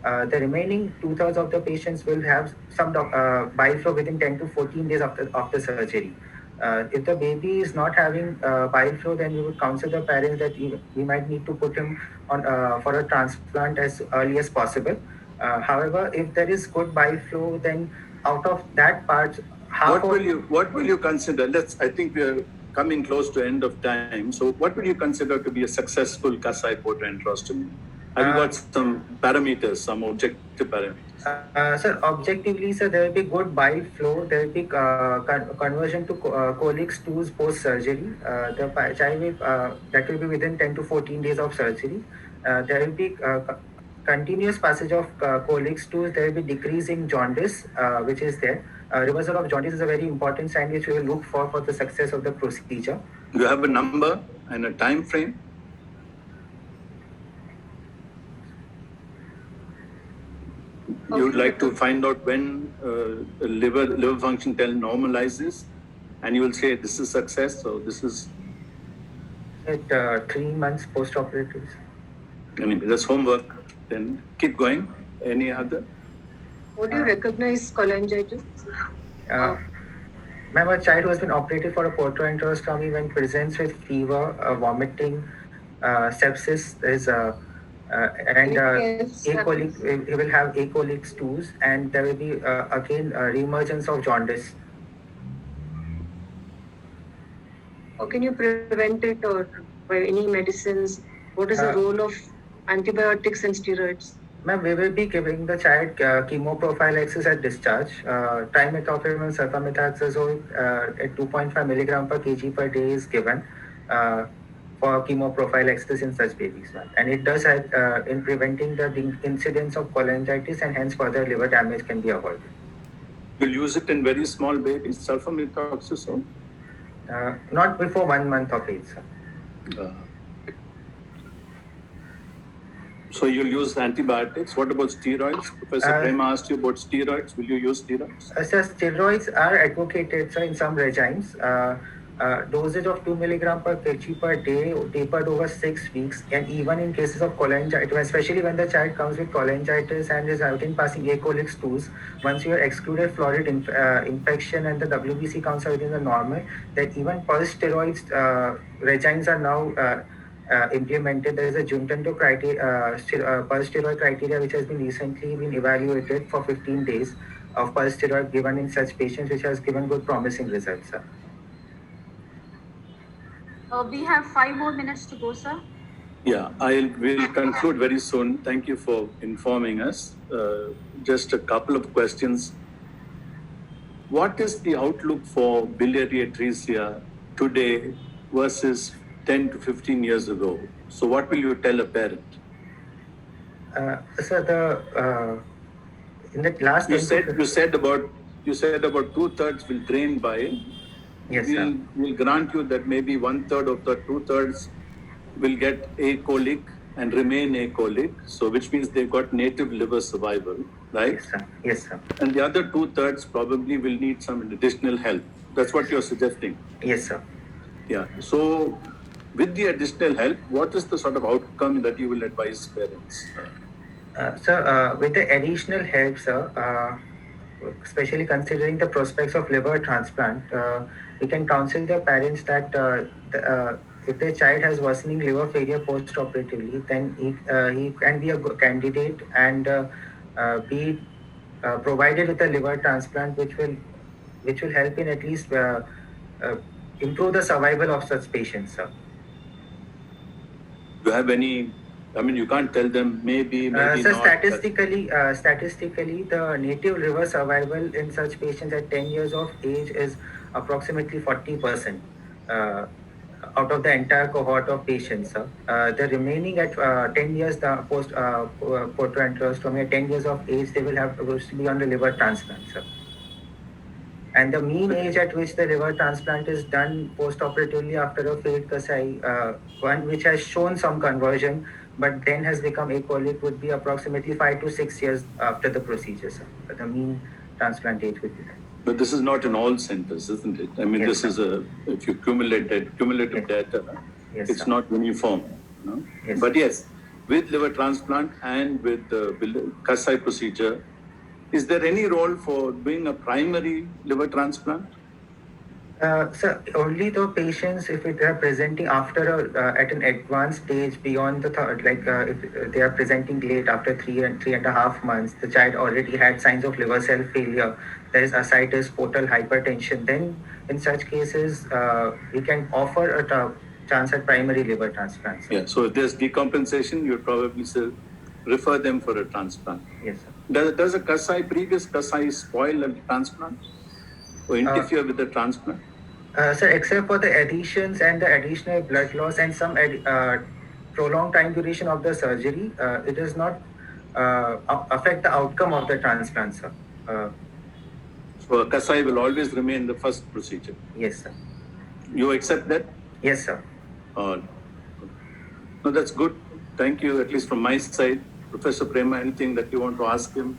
The remaining 2/3 of the patients will have some bile flow within 10 to 14 days after surgery. If the baby is not having bile flow, then we would counsel the parents that we might need to put him on for a transplant as early as possible. However, if there is good bile flow, then out of that part, What will you consider? I think we are coming close to end of time. So what will you consider to be a successful Kasai portal enterostomy? Have you got some parameters, some objective parameters? Sir, objectively, sir, there will be good bile flow. There will be conversion to colic stools post surgery. The child will, that will be within 10 to 14 days of surgery. There will be continuous passage of colic stools. There will be decrease in jaundice, which is there. Reversal of jaundice is a very important sign which we will look for the success of the procedure. Do you have a number and a time frame? You would like to find out when liver function normalizes, and you will say this is success, so this is. At 3 months post-operative. Anyway, that's homework. Then keep going. Any other? Would you recognize cholangitis? Ma'am, a child who has been operated for a portoenterostomy when presents with fever, vomiting, sepsis, there's acolic, he will have acolic stools, and there will be again reemergence of jaundice. How can you prevent it, or by any medicines? What is the role of antibiotics and steroids? Ma'am, we will be giving the child chemoprophylaxis at discharge. Trimethoprim and sulfamethoxazole at 2.5 milligram per kg per day is given for chemoprophylaxis in such babies. And it does help in preventing the incidence of cholangitis, and hence further liver damage can be avoided. You'll use it in very small babies, sulfamethoxazole? Not before 1 month of age, sir. So you'll use antibiotics. What about steroids? Professor Prema asked you about steroids. Will you use steroids? Sir, steroids are advocated, sir, in some regimes. Dosage of 2 milligram per kg per day, tapered over 6 weeks, and even in cases of cholangitis, especially when the child comes with cholangitis and is within passing acolic stools, once you have excluded florid infection and the WBC counts are within the normal, then even pulse steroids regimes are now implemented. There is a Juntanto criteria, pulse steroid criteria, which has been recently been evaluated for 15 days of pulse steroid given in such patients, which has given good promising results, sir. We have 5 more minutes to go, sir. Yeah, will conclude very soon. Thank you for informing us. Just a couple of questions. What is the outlook for biliary atresia today versus 10 to 15 years ago? So what will you tell a parent? Sir, in the last you said about 2/3 will drain bile. Yes, sir. We'll grant you that maybe 1/3 of the 2/3 will get acolic and remain acolic, so which means they've got native liver survival, right? Yes, sir. Yes, sir. And the other 2/3 probably will need some additional help. That's what you're suggesting. Yes, sir. Yeah. So with the additional help, what is the sort of outcome that you will advise parents? Sir, with the additional help, sir, especially considering the prospects of liver transplant, we can counsel the parents that if their child has worsening liver failure post-operatively, then he can be a good candidate and be provided with a liver transplant, which will help in at least improve the survival of such patients, sir. Do you have any? I mean, you can't tell them maybe so not. Statistically, the native liver survival in such patients at 10 years of age is approximately 40%. out of the entire cohort of patients, sir. The remaining at 10 years, the post portoenterostomia, 10 years of age, they will have to be on the liver transplant, sir. And the mean age at which the liver transplant is done post-operatively after a failed Kasai, one which has shown some conversion, but then has become acolic, would be approximately 5 to 6 years after the procedure, sir. The mean transplant age would be that. But this is not in all centers, isn't it? I mean, Yes, this sir. is if you cumulative data, Yes, it's sir. not uniform. No? Yes, But sir. yes, with liver transplant and with the Kasai procedure, is there any role for doing a primary liver transplant? Sir, only the patients, if they are presenting after at an advanced stage beyond the third, like if they are presenting late after 3.5 months, the child already had signs of liver cell failure, there is ascites, portal hypertension, then in such cases, we can offer a chance at primary liver transplant, sir. Yeah, so if there's decompensation, you'd probably say, refer them for a transplant. Yes, sir. Does a previous Kasai spoil a transplant or interfere with the transplant? Sir, except for the additions and the additional blood loss and some prolonged time duration of the surgery, it does not affect the outcome of the transplant, sir. So Kasai will always remain the first procedure. Yes, sir. You accept that? Yes, sir. No, that's good. Thank you, at least from my side. Professor Prema, anything that you want to ask him?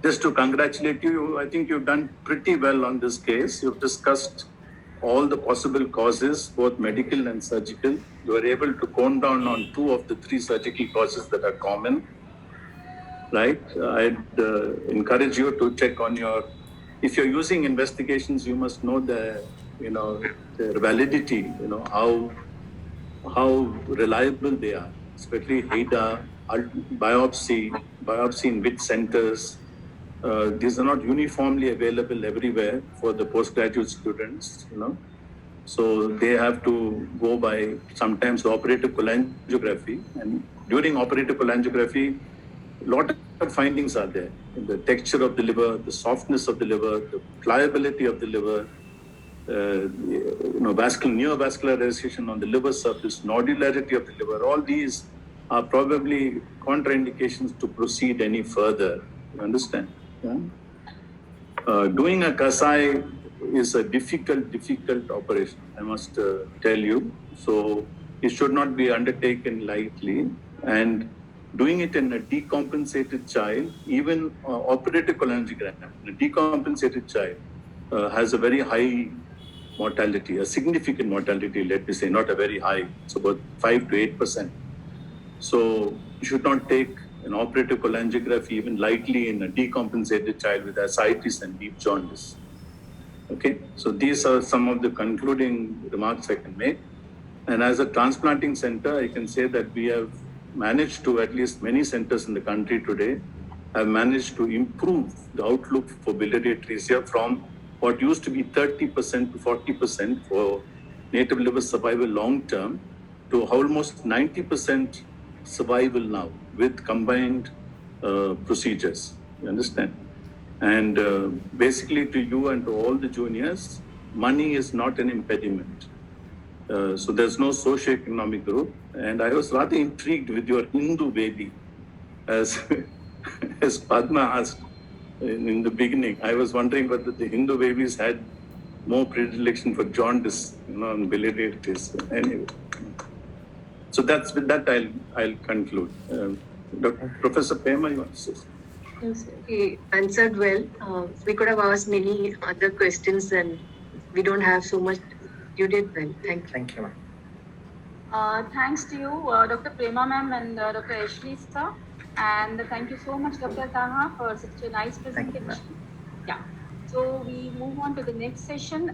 Just to congratulate you, I think you've done pretty well on this case. You've discussed all the possible causes, both medical and surgical. You were able to cone down on 2 of the 3 surgical causes that are common, right? I'd encourage you to check on if you're using investigations, you must know their validity, how reliable they are, especially HIDA, biopsy in which centers. These are not uniformly available everywhere for the postgraduate students, So they have to go by sometimes operative cholangiography. And during operative cholangiography, a lot of findings are there in the texture of the liver, the softness of the liver, the pliability of the liver, neovascularization on the liver surface, nodularity of the liver. All these are probably contraindications to proceed any further. You understand? Yeah? Doing a Kasai is a difficult operation, I must tell you. So it should not be undertaken lightly. And doing it in a decompensated child, even operative cholangiogram, a decompensated child has a very high mortality, a significant mortality, let me say, not a very high. It's about 5 to 8%. So you should not take an operative cholangiography even lightly in a decompensated child with ascites and deep jaundice. Okay, so these are some of the concluding remarks I can make. And as a transplanting center, I can say that we have managed to, at least many centers in the country today, have managed to improve the outlook for biliary atresia from what used to be 30% to 40% for native liver survival long term to almost 90% survival now with combined procedures. You understand? And basically to you and to all the juniors, money is not an impediment. So there's no socioeconomic group. And I was rather intrigued with your Hindu baby, as Padma asked in the beginning. I was wondering whether the Hindu babies had more predilection for jaundice, and biliary atresia. Anyway, so that's with that I'll conclude. Professor Prema, you want to say? Yes, he answered well. We could have asked many other questions, and we don't have so much. You did well. Thank you. Thank you. Thanks to you, Dr. Prema ma'am and Dr. Ashley sir. And thank you so much, Dr. Taha, for such a nice presentation. Yeah. So we move on to the next session.